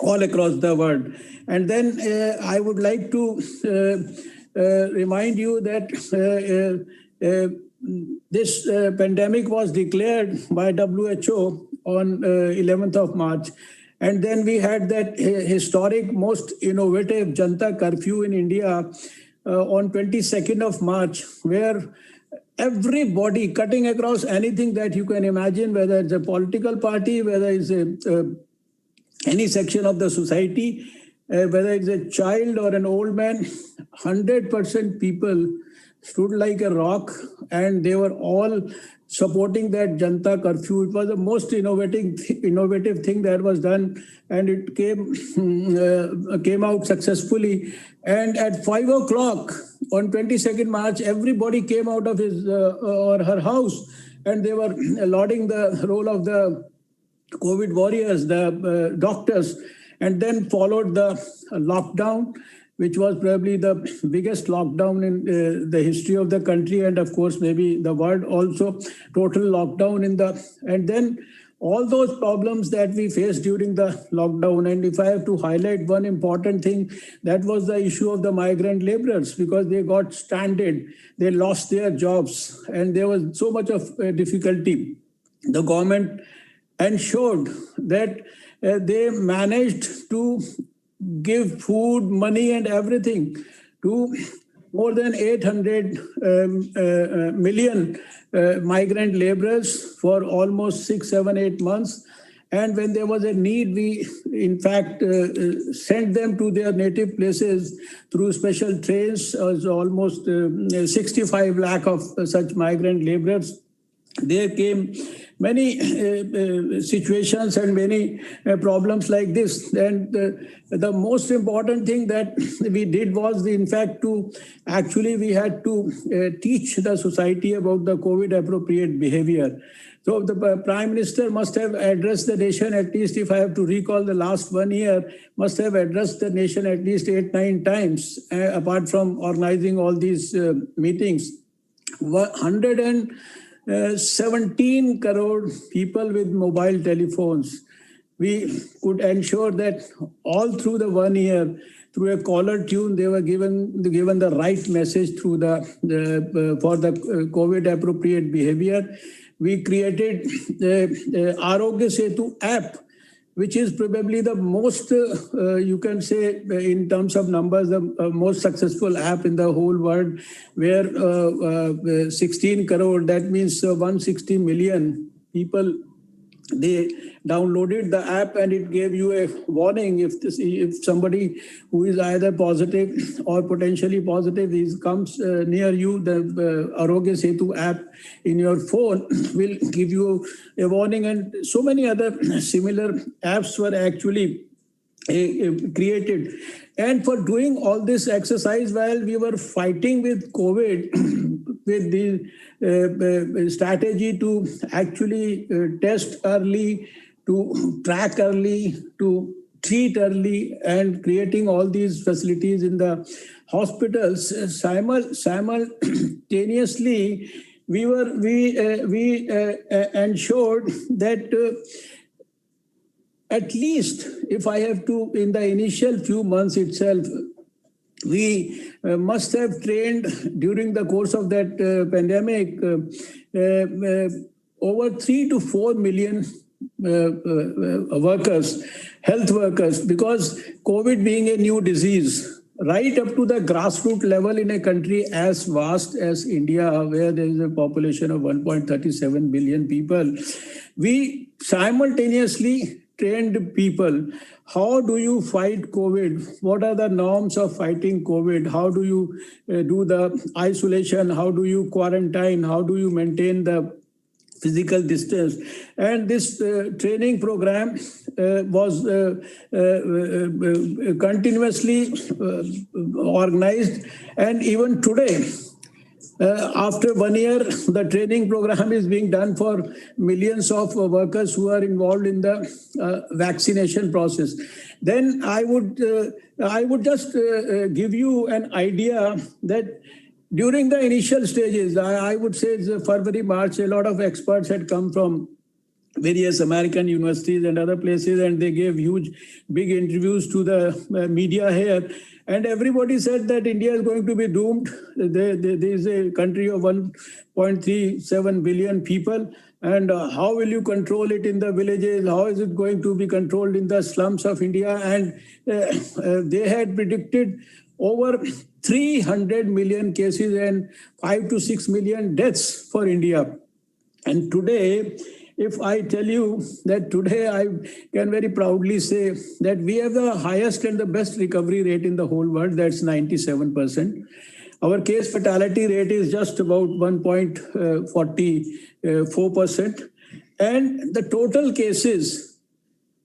all across the world. And then I would like to remind you that this pandemic was declared by WHO on 11th of March. And then we had that historic, most innovative Janta curfew in India on 22nd of March, where everybody, cutting across anything that you can imagine, whether it's a political party, whether it's any section of the society, whether it's a child or an old man, 100% people stood like a rock, and they were all supporting that Janta curfew. It was the most innovative thing that was done, and it came out successfully. And at 5 o'clock on 22nd March, everybody came out of his or her house, and they were lauding the role of the COVID warriors, the doctors. And then followed the lockdown, which was probably the biggest lockdown in the history of the country, and of course maybe the world also. Total lockdown and then all those problems that we faced during the lockdown. And if I have to highlight one important thing, that was the issue of the migrant laborers, because they got stranded, they lost their jobs, and there was so much of difficulty. The government ensured that they managed to give food, money, and everything to more than 800 million migrant laborers for almost 6, 7, 8 months. And when there was a need, we in fact sent them to their native places through special trains. Almost 65 lakh of such migrant laborers. There came many situations and many problems like this. And the most important thing that we did was, in fact, we had to teach the society about the COVID appropriate behavior. So the Prime Minister must have addressed the nation, at least if I have to recall the last 1 year, must have addressed the nation at least 8-9 times, apart from organizing all these meetings. 117 crore people with mobile telephones. We could ensure that all through the 1 year, through a caller tune, they were given the right message through for the COVID appropriate behavior. We created the Arogya Setu app, which is probably the most, you can say, in terms of numbers, the most successful app in the whole world, where 16 crore, that means 160 million people, they downloaded the app, and it gave you a warning if somebody who is either positive or potentially positive comes near you. The Arogya Setu app in your phone will give you a warning, and so many other similar apps were actually created. And for doing all this exercise while we were fighting with COVID, with the strategy to actually test early, to track early, to treat early, and creating all these facilities in the hospitals, simultaneously, we ensured that at least, if I have to, in the initial few months itself, we must have trained during the course of that pandemic over 3 to 4 million workers, health workers, because COVID being a new disease, right up to the grassroots level in a country as vast as India, where there is a population of 1.37 billion people, we simultaneously trained people. How do you fight COVID? What are the norms of fighting COVID? How do you do the isolation? How do you quarantine? How do you maintain the physical distance? And this training program was continuously organized. And even today, after 1 year, the training program is being done for millions of workers who are involved in the vaccination process. Then I would just give you an idea that during the initial stages, I would say it's February, March, a lot of experts had come from various American universities and other places, and they gave big interviews to the media here. And everybody said that India is going to be doomed. There is a country of 1.37 billion people. And how will you control it in the villages? How is it going to be controlled in the slums of India? And they had predicted over 300 million cases and 5 to 6 million deaths for India. And today, if I tell you that today I can very proudly say that we have the highest and the best recovery rate in the whole world, that's 97%. Our case fatality rate is just about 1.44%. And the total cases,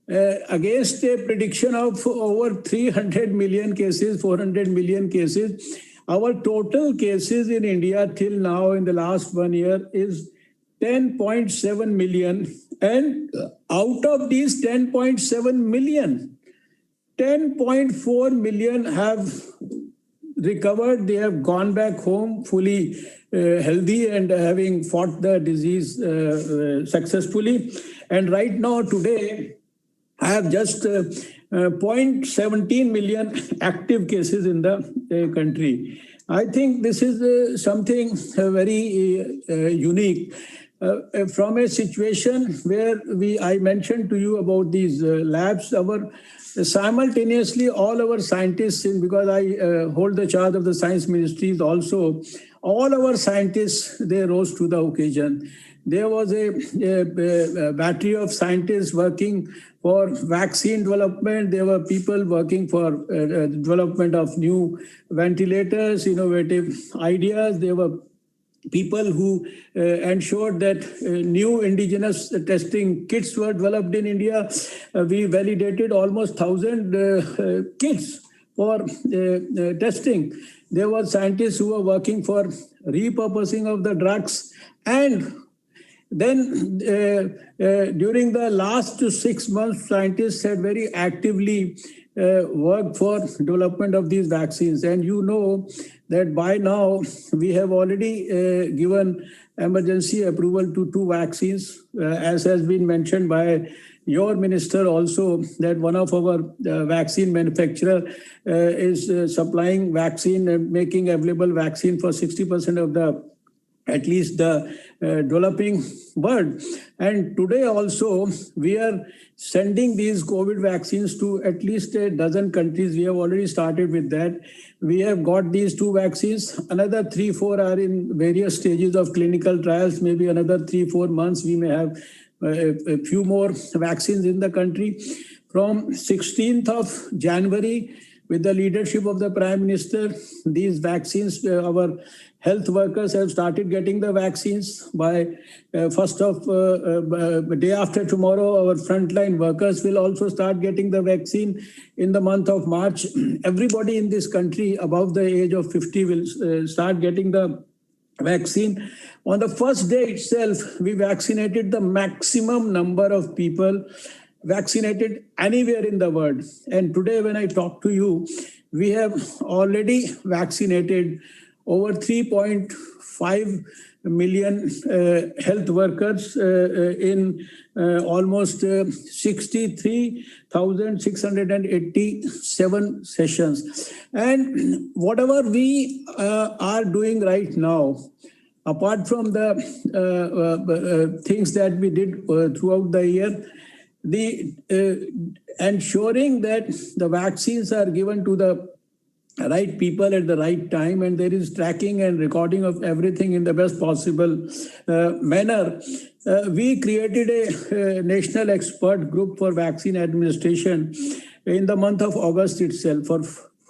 against a prediction of over 300 million cases, 400 million cases, our total cases in India till now in the last 1 year is 10.7 million, and out of these 10.7 million, 10.4 million have recovered. They have gone back home fully healthy and having fought the disease successfully. And right now, today, I have just 0.17 million active cases in the country. I think this is something very unique. From a situation where I mentioned to you about these labs, simultaneously all our scientists, because I hold the charge of the science ministries also, all our scientists, they rose to the occasion. There was a battery of scientists working for vaccine development. There were people working for development of new ventilators, innovative ideas. There were people who ensured that new indigenous testing kits were developed in India. We validated almost 1,000 kits for testing. There were scientists who were working for repurposing of the drugs. And Then during the last 6 months, scientists had very actively worked for development of these vaccines. And you know that by now we have already given emergency approval to 2 vaccines, as has been mentioned by your minister also, that one of our vaccine manufacturer is supplying vaccine and making available vaccine for 60% of the at least the developing world. And today also, we are sending these COVID vaccines to at least a dozen countries. We have already started with that. We have got these 2 vaccines. Another 3-4 are in various stages of clinical trials. Maybe another 3-4 months, we may have a few more vaccines in the country. From 16th of January, with the leadership of the Prime Minister, these vaccines, our health workers have started getting the vaccines. By first of day after tomorrow, our frontline workers will also start getting the vaccine. In the month of March, everybody in this country above the age of 50 will start getting the vaccine. On the first day itself, we vaccinated the maximum number of people vaccinated anywhere in the world. And today, when I talk to you, we have already vaccinated over 3.5 million health workers in almost 63,687 sessions. And whatever we are doing right now, apart from the things that we did throughout the year, the ensuring that the vaccines are given to the right people at the right time, and there is tracking and recording of everything in the best possible manner. We created a national expert group for vaccine administration in the month of August itself. For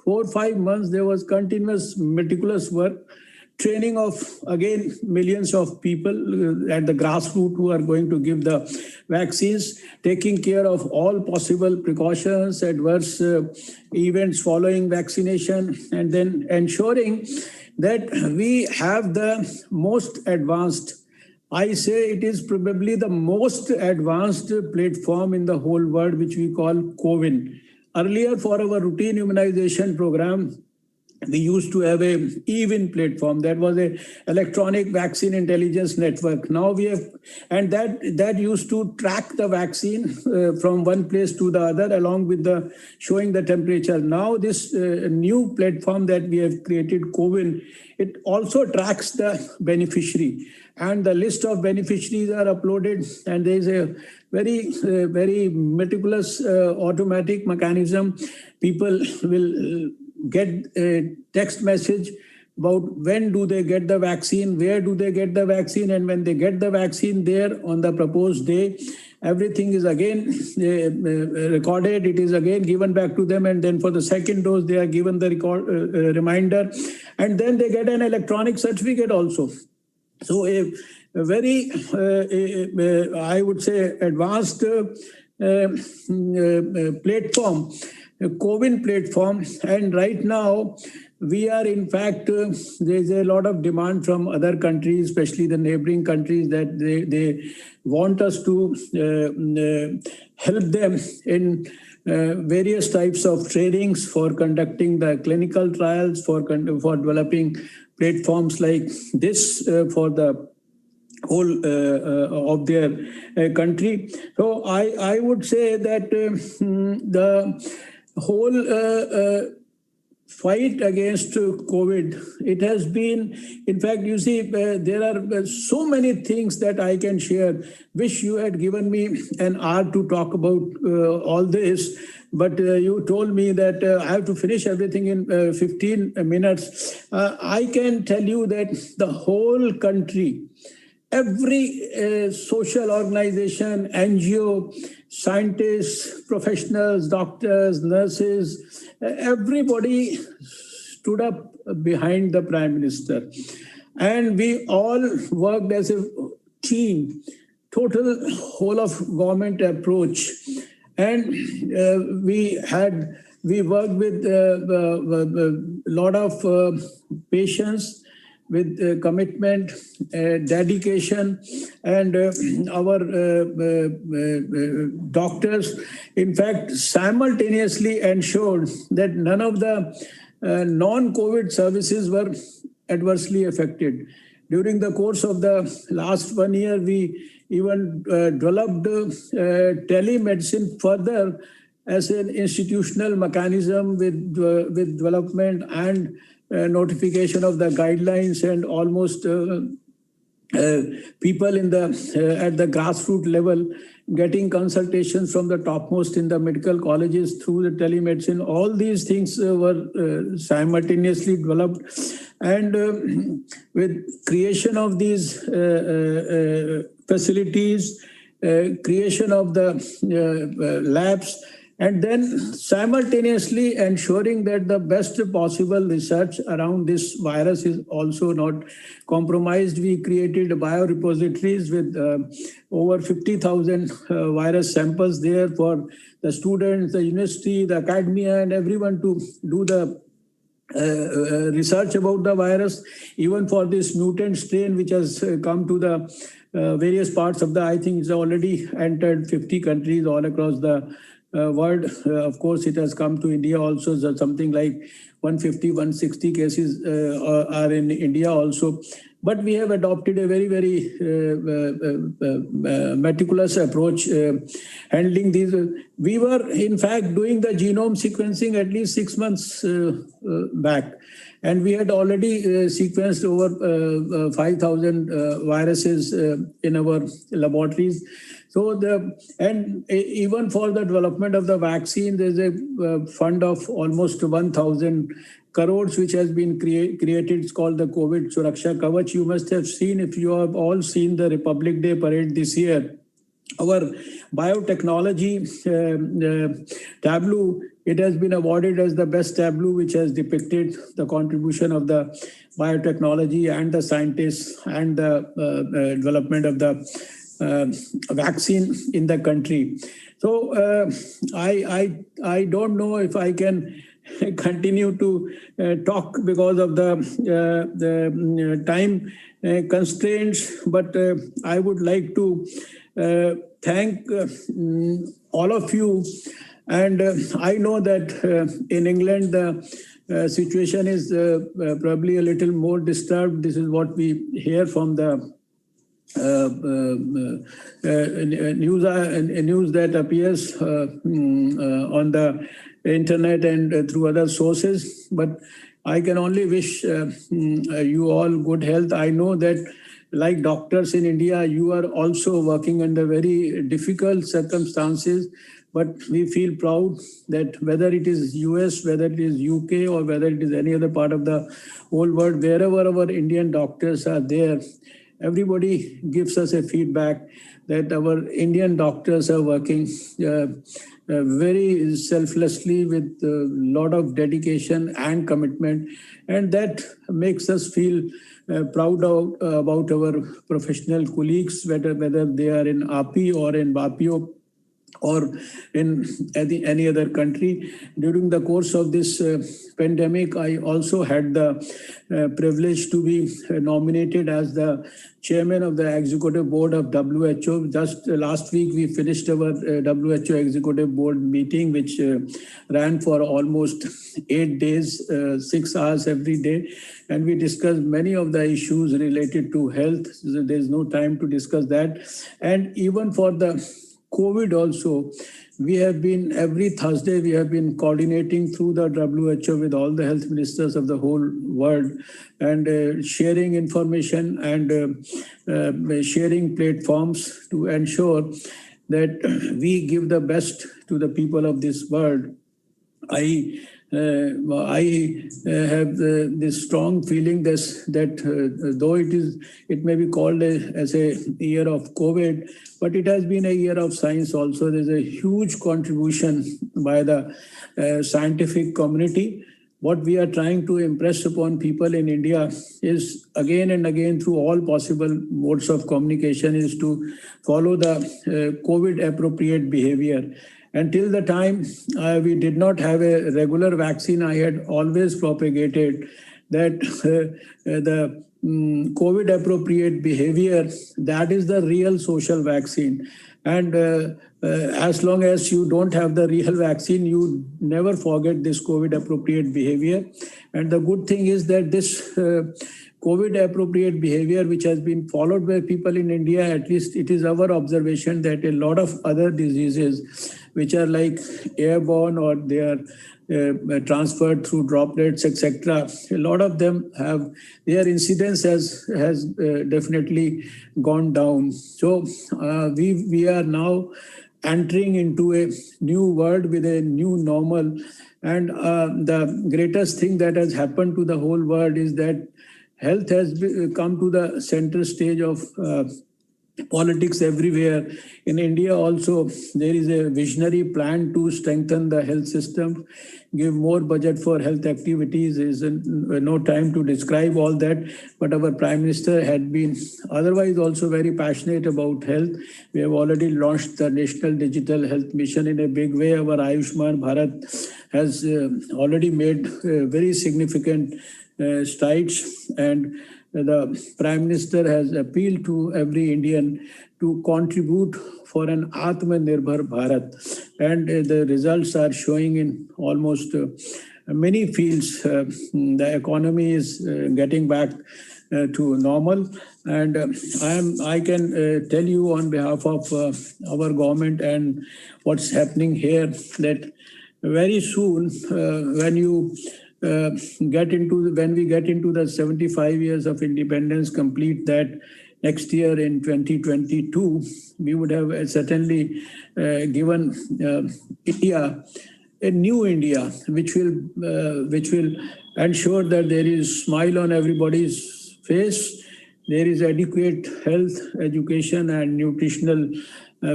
4-5 months, there was continuous, meticulous work, training of, again, millions of people at the grassroots who are going to give the vaccines, taking care of all possible precautions, adverse events following vaccination, and then ensuring that we have the most advanced, I say it is probably the most advanced platform in the whole world, which we call CoWIN. Earlier, for our routine immunization program, we used to have a EVIN platform. That was a electronic vaccine intelligence network. Now we have, and that used to track the vaccine from one place to the other, along with the showing the temperature. Now this new platform that we have created, CoWIN, it also tracks the beneficiary, and the list of beneficiaries are uploaded, and there is a very meticulous automatic mechanism. People will get a text message about when do they get the vaccine, where do they get the vaccine, and when they get the vaccine there on the proposed day, everything is again recorded. It is again given back to them, and then for the second dose, they are given the reminder, and then they get an electronic certificate also. So a very, I would say, advanced platform, a CoWIN platform. And right now, we are, in fact, there's a lot of demand from other countries, especially the neighboring countries, that they want us to help them in various types of trainings for conducting the clinical trials, for developing platforms like this for the whole of their country. So I would say that the whole fight against COVID, it has been, in fact, you see, there are so many things that I can share. Wish you had given me an hour to talk about all this, but you told me that I have to finish everything in 15 minutes. I can tell you that the whole country, every social organization, NGO, scientists, professionals, doctors, nurses, everybody stood up behind the Prime Minister. And we all worked as a team, total whole of government approach. And we worked with a lot of patients, with commitment, dedication, and our doctors, in fact, simultaneously ensured that none of the non-COVID services were adversely affected. During the course of the last 1 year, we even developed telemedicine further as an institutional mechanism with development and notification of the guidelines, and almost people in the at the grassroots level getting consultations from the topmost in the medical colleges through the telemedicine. All these things were simultaneously developed, and with creation of these facilities, creation of the labs, and then simultaneously ensuring that the best possible research around this virus is also not compromised. We created biorepositories with over 50,000 virus samples there for the students, the university, the academia, and everyone to do the research about the virus, even for this mutant strain which has come to the various parts of the, I think it's already entered 50 countries all across the world. Of course, it has come to India also. So something like 150, 160 cases are in India also. But we have adopted a very, very meticulous approach handling these. We were, in fact, doing the genome sequencing at least 6 months back. And we had already sequenced over 5,000 viruses in our laboratories. So even for the development of the vaccine, there's a fund of almost 1,000 crores which has been created. It's called the COVID Suraksha Kavach. You must have seen, if you have all seen the Republic Day parade this year, our biotechnology tableau, it has been awarded as the best tableau which has depicted the contribution of the biotechnology and the scientists and the development of the vaccine in the country. So I don't know if I can continue to talk because of the time constraints, but I would like to thank all of you. And I know that in England, the situation is probably a little more disturbed. This is what we hear from the news that appears on the internet and through other sources. But I can only wish you all good health. I know that, like doctors in India, you are also working under very difficult circumstances. But we feel proud that whether it is US, whether it is UK, or whether it is any other part of the whole world, wherever our Indian doctors are there, everybody gives us a feedback that our Indian doctors are working very selflessly with a lot of dedication and commitment. And that makes us feel proud about our professional colleagues, whether they are in API or in BAPIO or in any other country. During the course of this pandemic, I also had the privilege to be nominated as the chairman of the executive board of WHO. Just last week, we finished our WHO executive board meeting, which ran for almost 8 days, 6 hours every day. And we discussed many of the issues related to health. So there's no time to discuss that. And even for the COVID also, we have been, every Thursday, we have been coordinating through the WHO with all the health ministers of the whole world and sharing information and sharing platforms to ensure that we give the best to the people of this world. I have this strong feeling that though it may be called as a year of COVID, but it has been a year of science also. There's a huge contribution by the scientific community. What we are trying to impress upon people in India is again and again through all possible modes of communication is to follow the COVID appropriate behavior. Until the time we did not have a regular vaccine, I had always propagated that the COVID appropriate behavior, that is the real social vaccine. And as long as you don't have the real vaccine, you never forget this COVID appropriate behavior. And the good thing is that this COVID appropriate behavior, which has been followed by people in India, at least it is our observation that a lot of other diseases, which are like airborne or they are transferred through droplets, etc. A lot of them have, their incidence has definitely gone down. So we are now entering into a new world with a new normal. And the greatest thing that has happened to the whole world is that health has come to the center stage of politics everywhere. In India also, there is a visionary plan to strengthen the health system, give more budget for health activities. There is no time to describe all that, but our Prime Minister had been otherwise also very passionate about health. We have already launched the National Digital Health Mission in a big way. Our Ayushman Bharat has already made very significant strides, and the Prime Minister has appealed to every Indian to contribute for an Atmanirbhar Bharat. And the results are showing in almost many fields. The economy is getting back to normal. And I can tell you on behalf of our government and what's happening here that very soon when we get into the 75 years of independence, complete that next year in 2022, we would have certainly given India a new India, which will ensure that there is smile on everybody's face, there is adequate health, education, and nutritional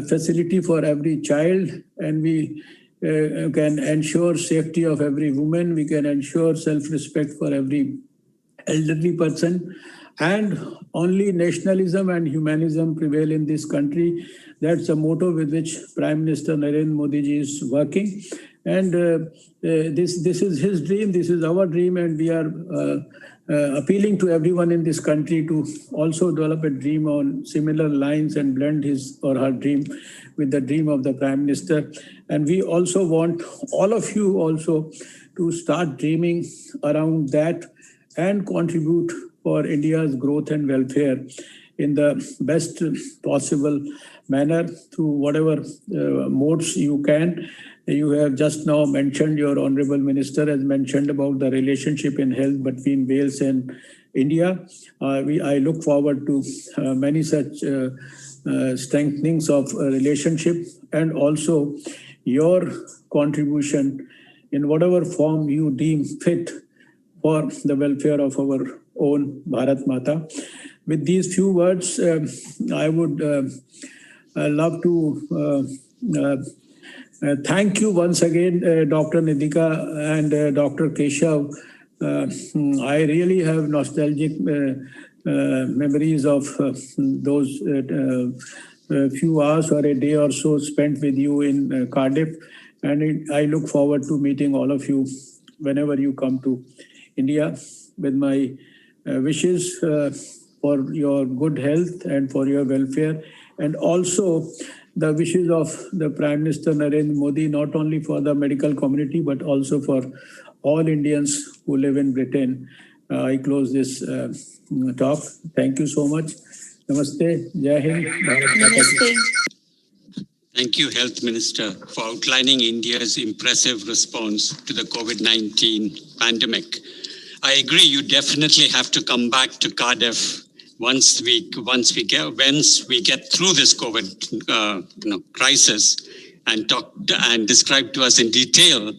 facility for every child, and we can ensure safety of every woman. We can ensure self-respect for every elderly person, and only nationalism and humanism prevail in this country. That's a motto with which Prime Minister Narendra Modi ji is working. And this is his dream, this is our dream, and we are appealing to everyone in this country to also develop a dream on similar lines and blend his or her dream with the dream of the Prime Minister. And we also want all of you also to start dreaming around that and contribute for India's growth and welfare in the best possible manner through whatever modes you can. You have just now mentioned, your Honorable Minister has mentioned about the relationship in health between Wales and India. I look forward to many such strengthenings of relationship, and also your contribution in whatever form you deem fit for the welfare of our own Bharat Mata. With these few words, I would love to thank you once again, Dr. Nidhika and Dr. Keshav. I really have nostalgic memories of those few hours or a day or so spent with you in Cardiff. And I look forward to meeting all of you whenever you come to India, with my wishes for your good health and for your welfare, and also the wishes of the Prime Minister Narendra Modi, not only for the medical community, but also for all Indians who live in Britain. I close this talk. Thank you so much. Namaste. Jai Hind.
Namaste.
Thank you, Health Minister, for outlining India's impressive response to the COVID-19 pandemic. I agree, you definitely have to come back to Cardiff once we get through this COVID crisis, and talk and describe to us in detail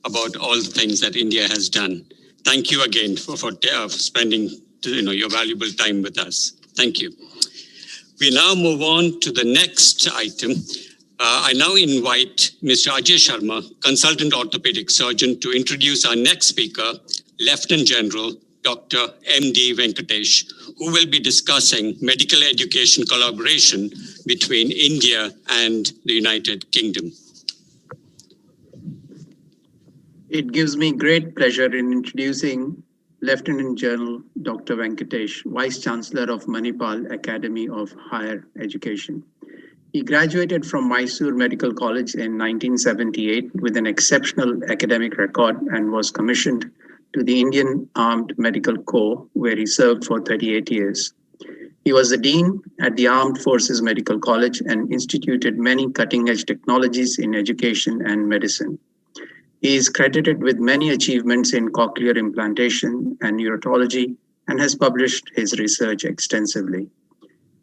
about all the things that India has done. Thank you again for spending your valuable time with us. Thank you. We now move on to the next item. I now invite Mr. Ajay Sharma, Consultant Orthopedic Surgeon, to introduce our next speaker, Lieutenant General Dr. M.D. Venkatesh, who will be discussing medical education collaboration between India and the United Kingdom.
It gives me great pleasure in introducing Lieutenant General Dr. Venkatesh, Vice Chancellor of Manipal Academy of Higher Education. He graduated from Mysore Medical College in 1978 with an exceptional academic record and was commissioned to the Indian Armed Medical Corps, where he served for 38 years. He was the Dean at the Armed Forces Medical College and instituted many cutting-edge technologies in education and medicine. He is credited with many achievements in cochlear implantation and neurology and has published his research extensively.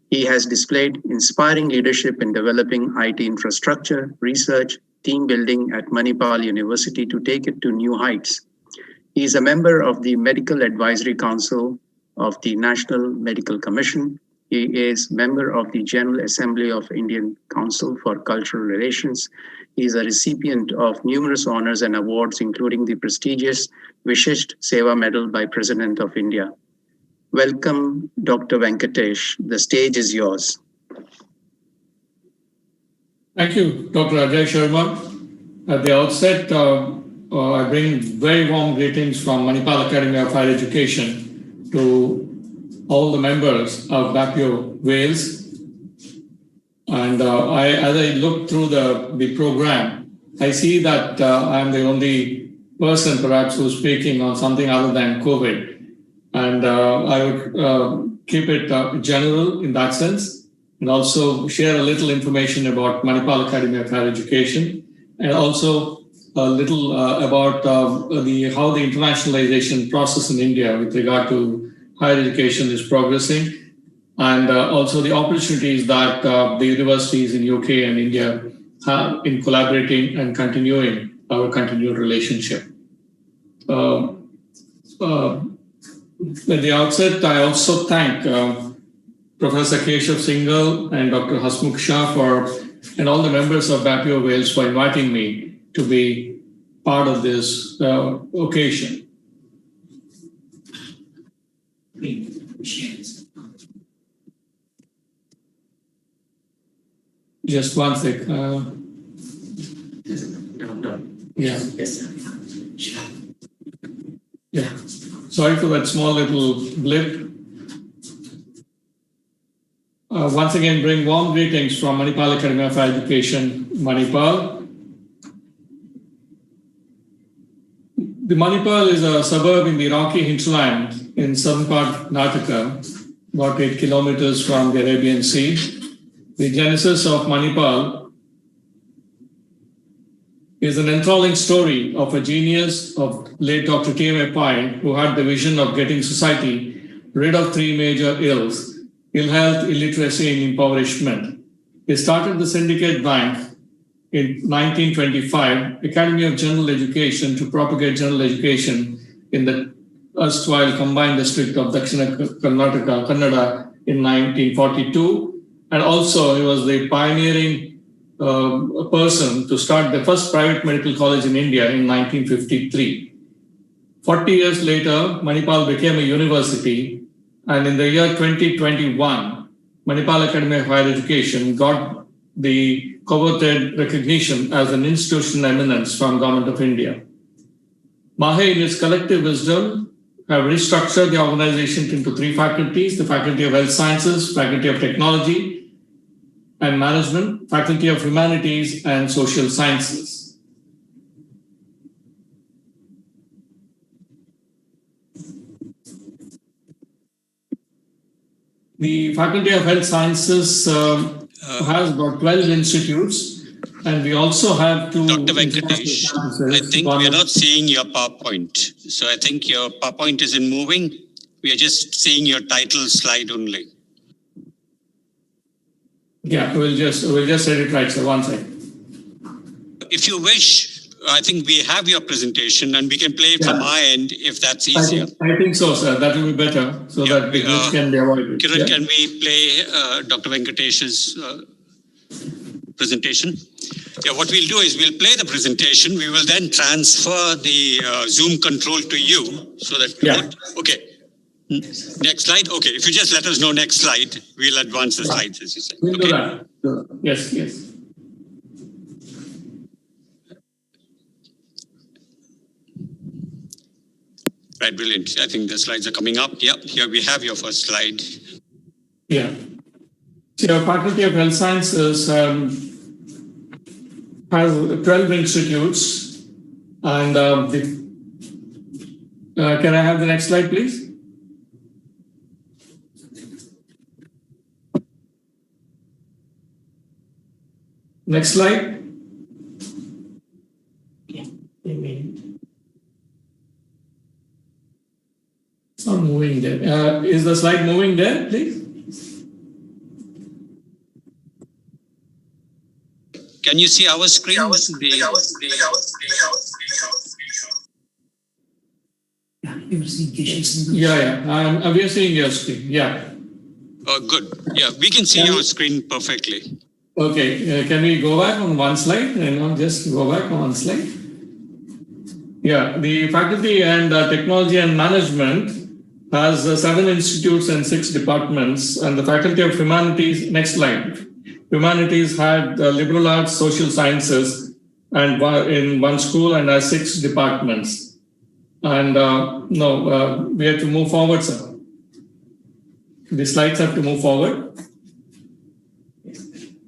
He has displayed inspiring leadership in developing IT infrastructure, research, team building at Manipal University to take it to new heights. He is a member of the Medical Advisory Council of the National Medical Commission. He is member of the General Assembly of Indian Council for Cultural Relations. He is a recipient of numerous honors and awards, including the prestigious Vishisht Seva Medal by President of India. Welcome, Dr. Venkatesh. The stage is yours.
Thank you, Dr. Ajay Sharma. At the outset, I bring very warm greetings from Manipal Academy of Higher Education to all the members of BAPIO Wales. And as I look through the program, I see that I'm the only person perhaps who's speaking on something other than COVID. And I would keep it general in that sense, and also share a little information about Manipal Academy of Higher Education, and also a little about how the internationalization process in India with regard to higher education is progressing, and also the opportunities that the universities in UK and India have in collaborating and continuing our continued relationship. At the outset, I also thank Professor Keshav Singhal and Dr. Hasmukh Shah and all the members of BAPIO Wales for inviting me to be part of this occasion. Just one sec. Yeah. Yeah. Sorry for that small little blip. Once again, bring warm greetings from Manipal Academy of Higher Education, Manipal. The Manipal is a suburb in the rocky hinterland in southern part of Karnataka, about 8 kilometers from the Arabian Sea. The genesis of Manipal is an enthralling story of a genius of late Dr. T.M. Pai, who had the vision of getting society rid of three major ills: ill health, illiteracy, and impoverishment. He started the Syndicate Bank in 1925, Academy of General Education, to propagate general education in the erstwhile combined district of Dakshina Karnataka, Kannada, in 1942. And also he was the pioneering person to start the first private medical college in India in 1953. 40 years later, Manipal became a university, and in the year 2021, Manipal Academy of Higher Education got the coveted recognition as an institution eminence from Government of India. MAHE, in its collective wisdom, have restructured the organization into three faculties: the Faculty of Health Sciences, Faculty of Technology and Management, Faculty of Humanities and Social Sciences. The Faculty of Health Sciences has about 12 institutes, and we also have two.
Dr. Venkatesh, I think we are not seeing your PowerPoint. So I think your PowerPoint isn't moving. We are just seeing your title slide only.
Yeah, we'll just set it right, so one second.
If you wish, I think we have your presentation and we can play it from my end if that's easier.
I think so, sir. That will be better so that the glitch can be avoided.
Kiran, can we play Dr. Venkatesh's presentation? Yeah, what we'll do is we'll play the presentation. We will then transfer the Zoom control to you so that. Okay. Next slide. Okay, if you just let us know next slide, we'll advance the slides, as you said.
We'll do that. Yes, yes.
Right, brilliant. I think the slides are coming up. Yep, here we have your first slide.
Yeah. So our Faculty of Health Sciences has 12 institutes, and can I have the next slide, please? Next slide. It's not moving there. Is the slide moving there, please?
Can you see our screen?
Yeah. We are seeing your screen. Yeah.
Oh, good. Yeah, we can see your screen perfectly.
Okay. Can we go back on one slide? Just go back on one slide. Yeah. The Faculty and Technology and Management has 7 institutes and 6 departments, and the Faculty of Humanities. Next slide. Humanities had liberal arts, social sciences, and in 1 school, and has 6 departments. And we have to move forward, sir. The slides have to move forward.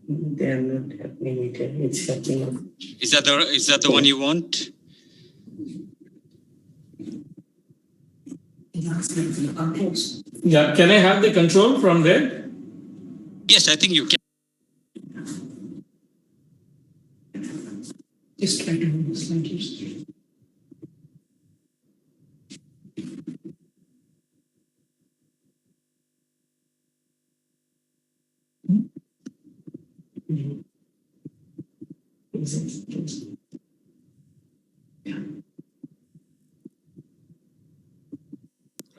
They are not happening. It's happening.
Is that the one you want?
Yeah. Can I have the control from there?
Yes, I think you can.
Just try to move the slide.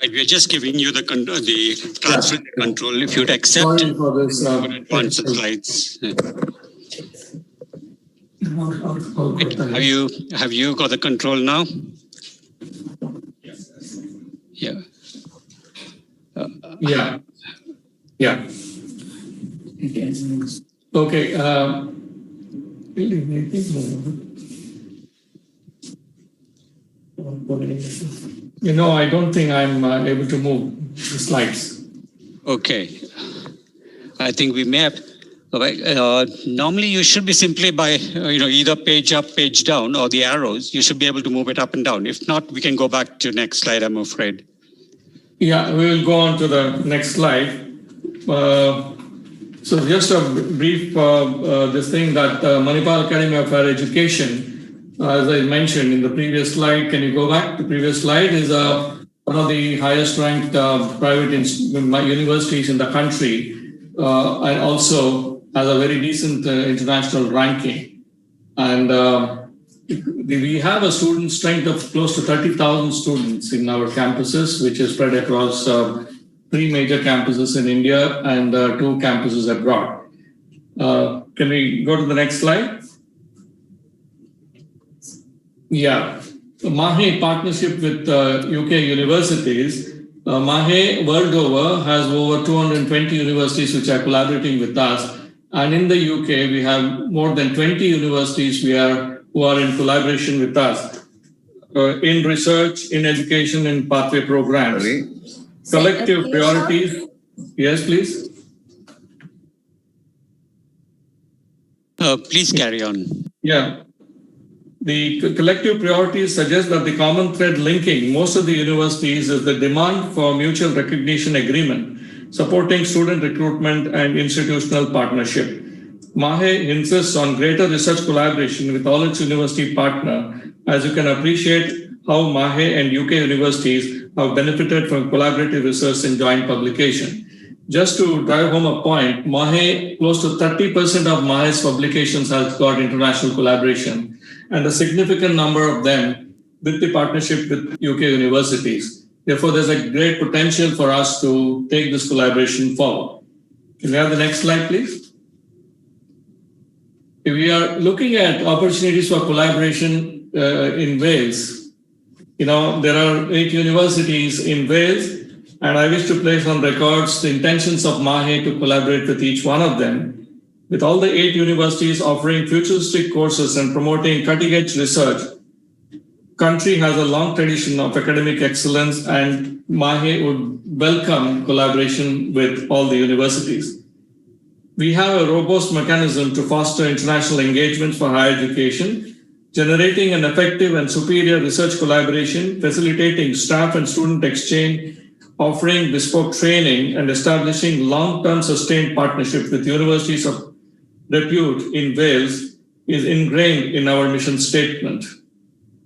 Right, we are just giving you the transfer control. If you'd accept
Sorry for this.
advance the slides. Have you got the control now? Yeah.
Yeah. Okay. I don't think I'm able to move the slides.
Okay. I think we may have. Normally, you should be simply by either page up, page down, or the arrows. You should be able to move it up and down. If not, we can go back to next slide, I'm afraid.
Yeah, we will go on to the next slide. So just a brief this thing that Manipal Academy of Higher Education, as I mentioned in the previous slide, can you go back to the previous slide, is one of the highest ranked private universities in the country, and also has a very decent international ranking. And we have a student strength of close to 30,000 students in our campuses, which is spread across 3 major campuses in India and 2 campuses abroad. Can we go to the next slide? Yeah. MAHE partnership with UK universities. MAHE world over has over 220 universities which are collaborating with us. And in the UK, we have more than 20 universities who are in collaboration with us in research, in education, and pathway programs. Collective priorities. Yes, please.
Please carry on.
Yeah. The collective priorities suggest that the common thread linking most of the universities is the demand for mutual recognition agreement, supporting student recruitment and institutional partnership. MAHE insists on greater research collaboration with all its university partners, as you can appreciate how MAHE and UK universities have benefited from collaborative research and joint publication. Just to drive home a point, MAHE, close to 30% of MAHE's publications has got international collaboration, and a significant number of them with the partnership with UK universities. Therefore, there's a great potential for us to take this collaboration forward. Can we have the next slide, please? If we are looking at opportunities for collaboration in Wales, there are 8 universities in Wales, and I wish to place on records the intentions of MAHE to collaborate with each one of them. With all the 8 universities offering futuristic courses and promoting cutting-edge research, country has a long tradition of academic excellence, and MAHE would welcome collaboration with all the universities. We have a robust mechanism to foster international engagements for higher education, generating an effective and superior research collaboration, facilitating staff and student exchange, offering bespoke training, and establishing long-term sustained partnerships with universities of repute in Wales is ingrained in our mission statement.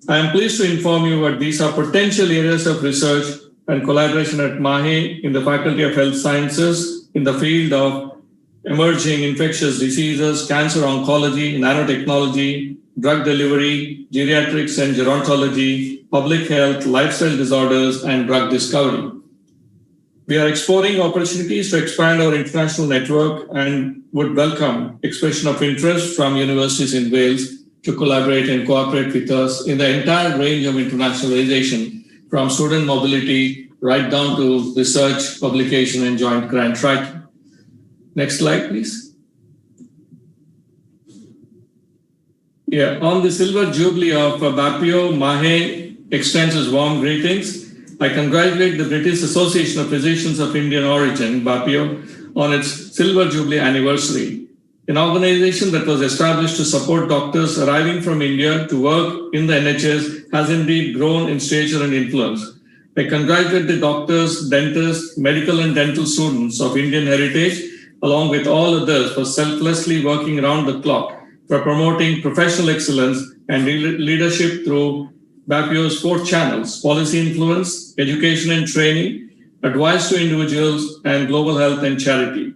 I am pleased to inform you that these are potential areas of research and collaboration at MAHE in the Faculty of Health Sciences in the field of emerging infectious diseases, cancer oncology, nanotechnology, drug delivery, geriatrics and gerontology, public health, lifestyle disorders, and drug discovery. We are exploring opportunities to expand our international network and would welcome expression of interest from universities in Wales to collaborate and cooperate with us in the entire range of internationalization, from student mobility right down to research, publication, and joint grant writing. Next slide, please. Yeah, on the Silver Jubilee of BAPIO, MAHE extends its warm greetings. I congratulate the British Association of Physicians of Indian Origin, BAPIO, on its Silver Jubilee anniversary, an organization that was established to support doctors arriving from India to work in the NHS has indeed grown in stature and influence. I congratulate the doctors, dentists, medical and dental students of Indian heritage, along with all others, for selflessly working around the clock for promoting professional excellence and leadership through BAPIO's 4 channels: policy influence, education and training, advice to individuals, and global health and charity.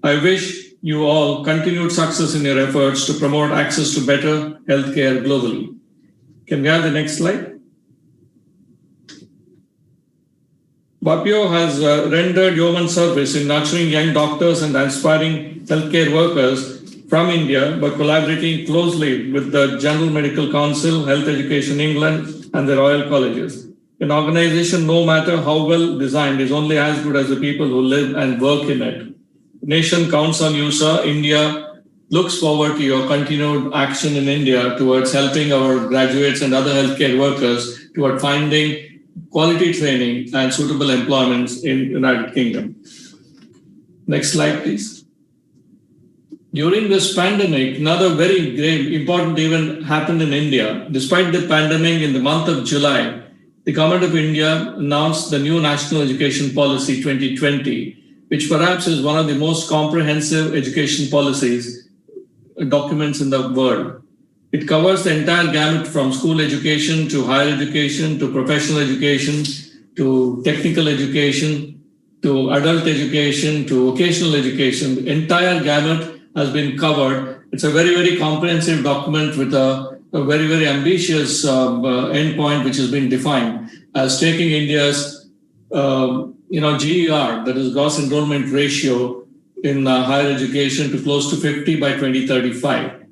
I wish you all continued success in your efforts to promote access to better healthcare globally. Can we have the next slide? BAPIO has rendered yeoman service in nurturing young doctors and aspiring healthcare workers from India by collaborating closely with the General Medical Council, Health Education England, and the Royal Colleges. An organization, no matter how well designed, is only as good as the people who live and work in it. The nation counts on you, sir. India looks forward to your continued action in India towards helping our graduates and other healthcare workers toward finding quality training and suitable employments in the United Kingdom. Next slide, please. During this pandemic, another very great, important event happened in India. Despite the pandemic, in the month of July, the Government of India announced the new National Education Policy 2020, which perhaps is one of the most comprehensive education policies documents in the world. It covers the entire gamut from school education to higher education to professional education to technical education to adult education to vocational education. The entire gamut has been covered. It's a very, very comprehensive document with a very, very ambitious endpoint, which has been defined as taking India's, GER, that is gross enrollment ratio in higher education, to close to 50 by 2035.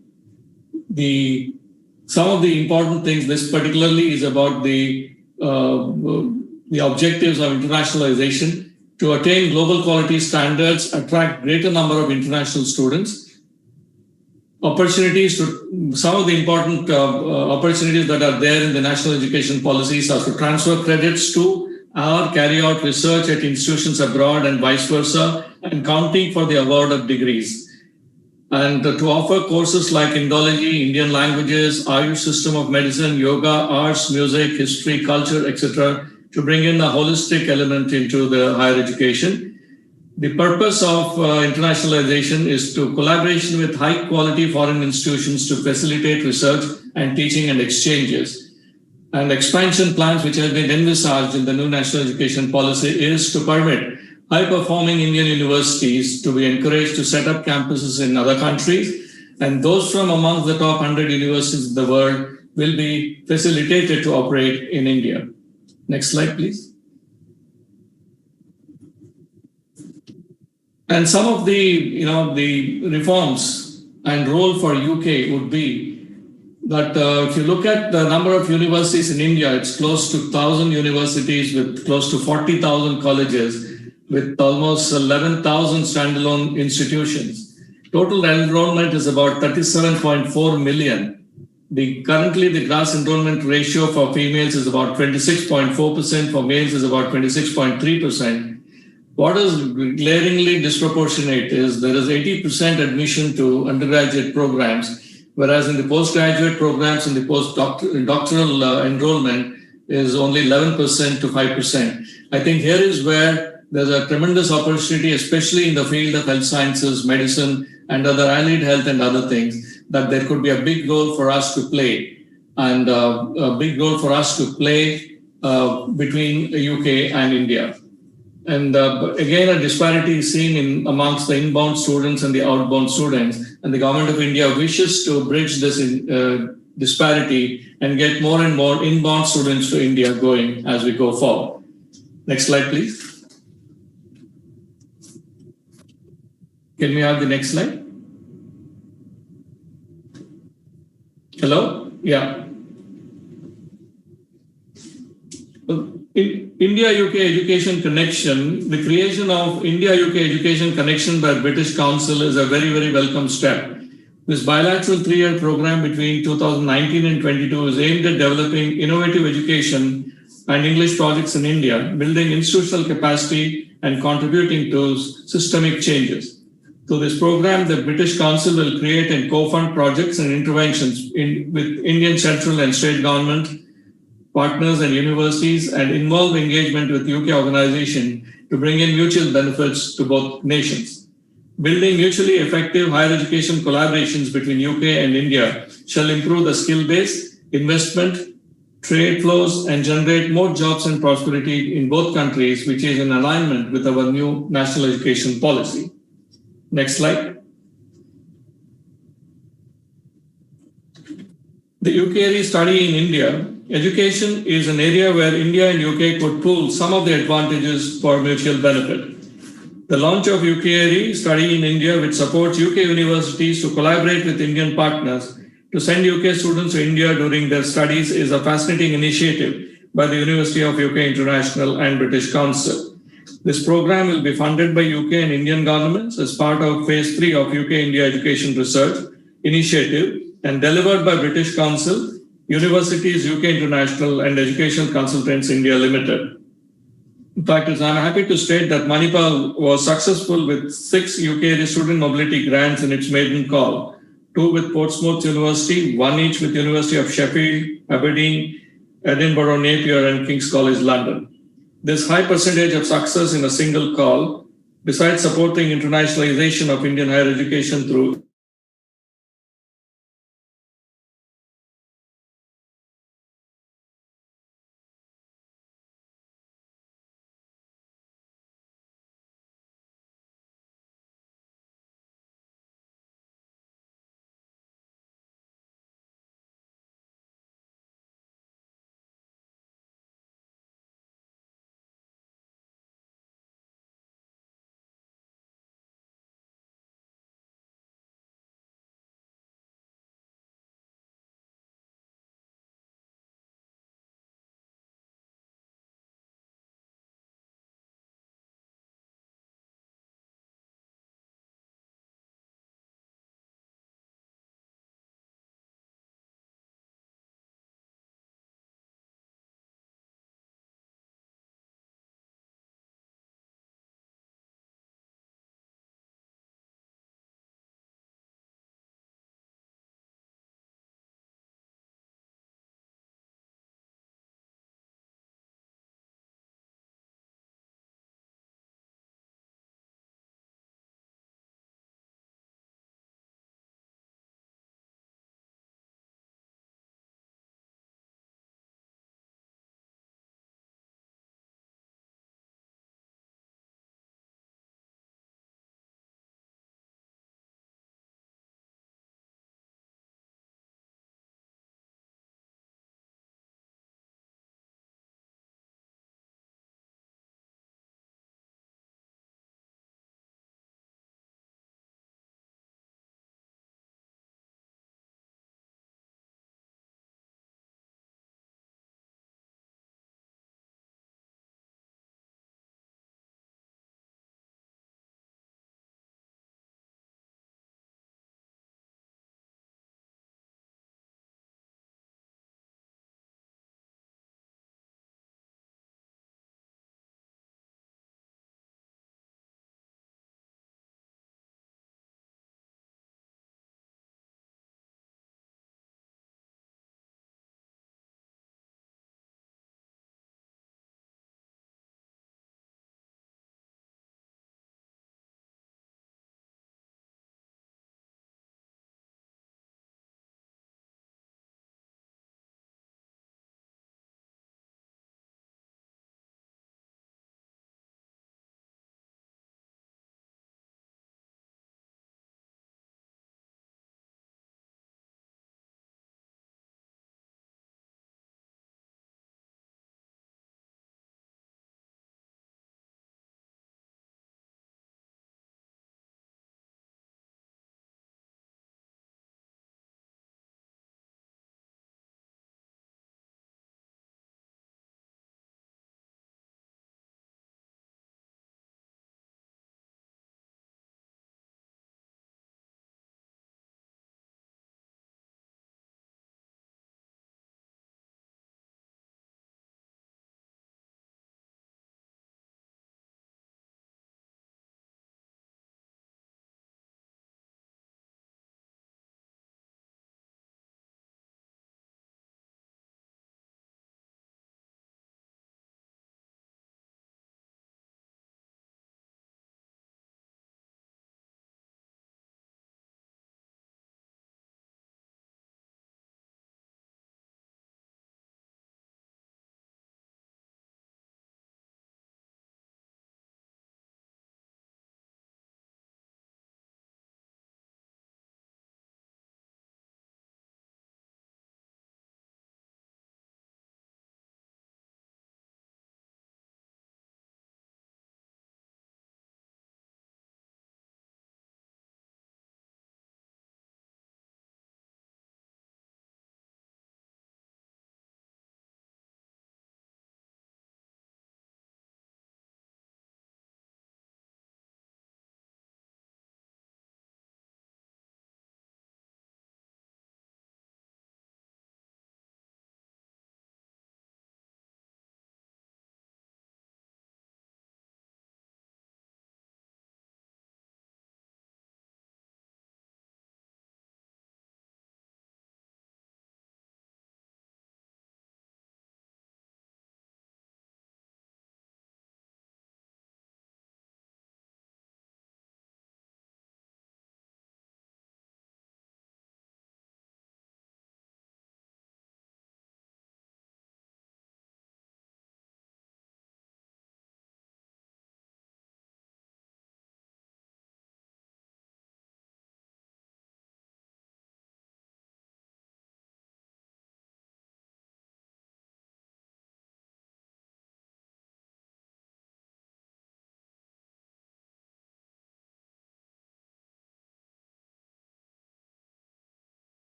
Some of the important things, this particularly is about the objectives of internationalization, to attain global quality standards, attract greater number of international students, opportunities to, some of the important opportunities that are there in the national education policies are to transfer credits to or carry out research at institutions abroad and vice versa, and counting for the award of degrees. And to offer courses like Indology, Indian languages, Ayush system of medicine, yoga, arts, music, history, culture, etc., to bring in a holistic element into the higher education. The purpose of internationalization is to collaboration with high quality foreign institutions to facilitate research and teaching and exchanges. And expansion plans which have been envisaged in the new national education policy is to permit high-performing Indian universities to be encouraged to set up campuses in other countries, and those from among the top 100 universities in the world will be facilitated to operate in India. Next slide, please. And some of the, the reforms and role for UK would be that if you look at the number of universities in India, it's close to 1,000 universities with close to 40,000 colleges, with almost 11,000 standalone institutions. Total enrollment is about 37.4 million, Currently, the gross enrollment ratio for females is about 26.4%, for males is about 26.3%. What is glaringly disproportionate is there is 80% admission to undergraduate programs, whereas in the postgraduate programs and the postdoctoral enrollment is only 11% to 5%. I think here is where there's a tremendous opportunity, especially in the field of health sciences, medicine, and other allied health and other things, that there could be a big role for us to play, and a big role for us to play between the UK and India. And again, a disparity is seen amongst the inbound students and the outbound students, and the government of India wishes to bridge this disparity and get more and more inbound students to India going as we go forward. Next slide, please. Can we have the next slide? Hello? Yeah. India-UK Education Connection, the creation of India-UK Education Connection by British Council is a very, very welcome step. This bilateral 3-year program between 2019 and 22 is aimed at developing innovative education and English projects in India, building institutional capacity and contributing to systemic changes. Through this program, the British Council will create and co-fund projects and interventions with Indian central and state government, partners and universities, and involve engagement with UK organization to bring in mutual benefits to both nations. Building mutually effective higher education collaborations between UK and India shall improve the skill base, investment, trade flows, and generate more jobs and prosperity in both countries, which is in alignment with our new national education policy. Next slide. The UKRE study in India. Education is an area where India and UK could pool some of the advantages for mutual benefit. The launch of UKRE study in India, which supports UK universities to collaborate with Indian partners to send UK students to India during their studies, is a fascinating initiative by the University of UK International and British Council. This program will be funded by UK and Indian governments as part of Phase 3 of UK-India Education Research Initiative and delivered by British Council, Universities UK International and Educational Consultants India Limited. In fact, I'm happy to state that Manipal was successful with 6 UK student mobility grants in its maiden call, 2 with Portsmouth University, 1 each with University of Sheffield, Aberdeen, Edinburgh, Napier and King's College London. This high percentage of success in a single call, besides supporting internationalization of Indian higher education through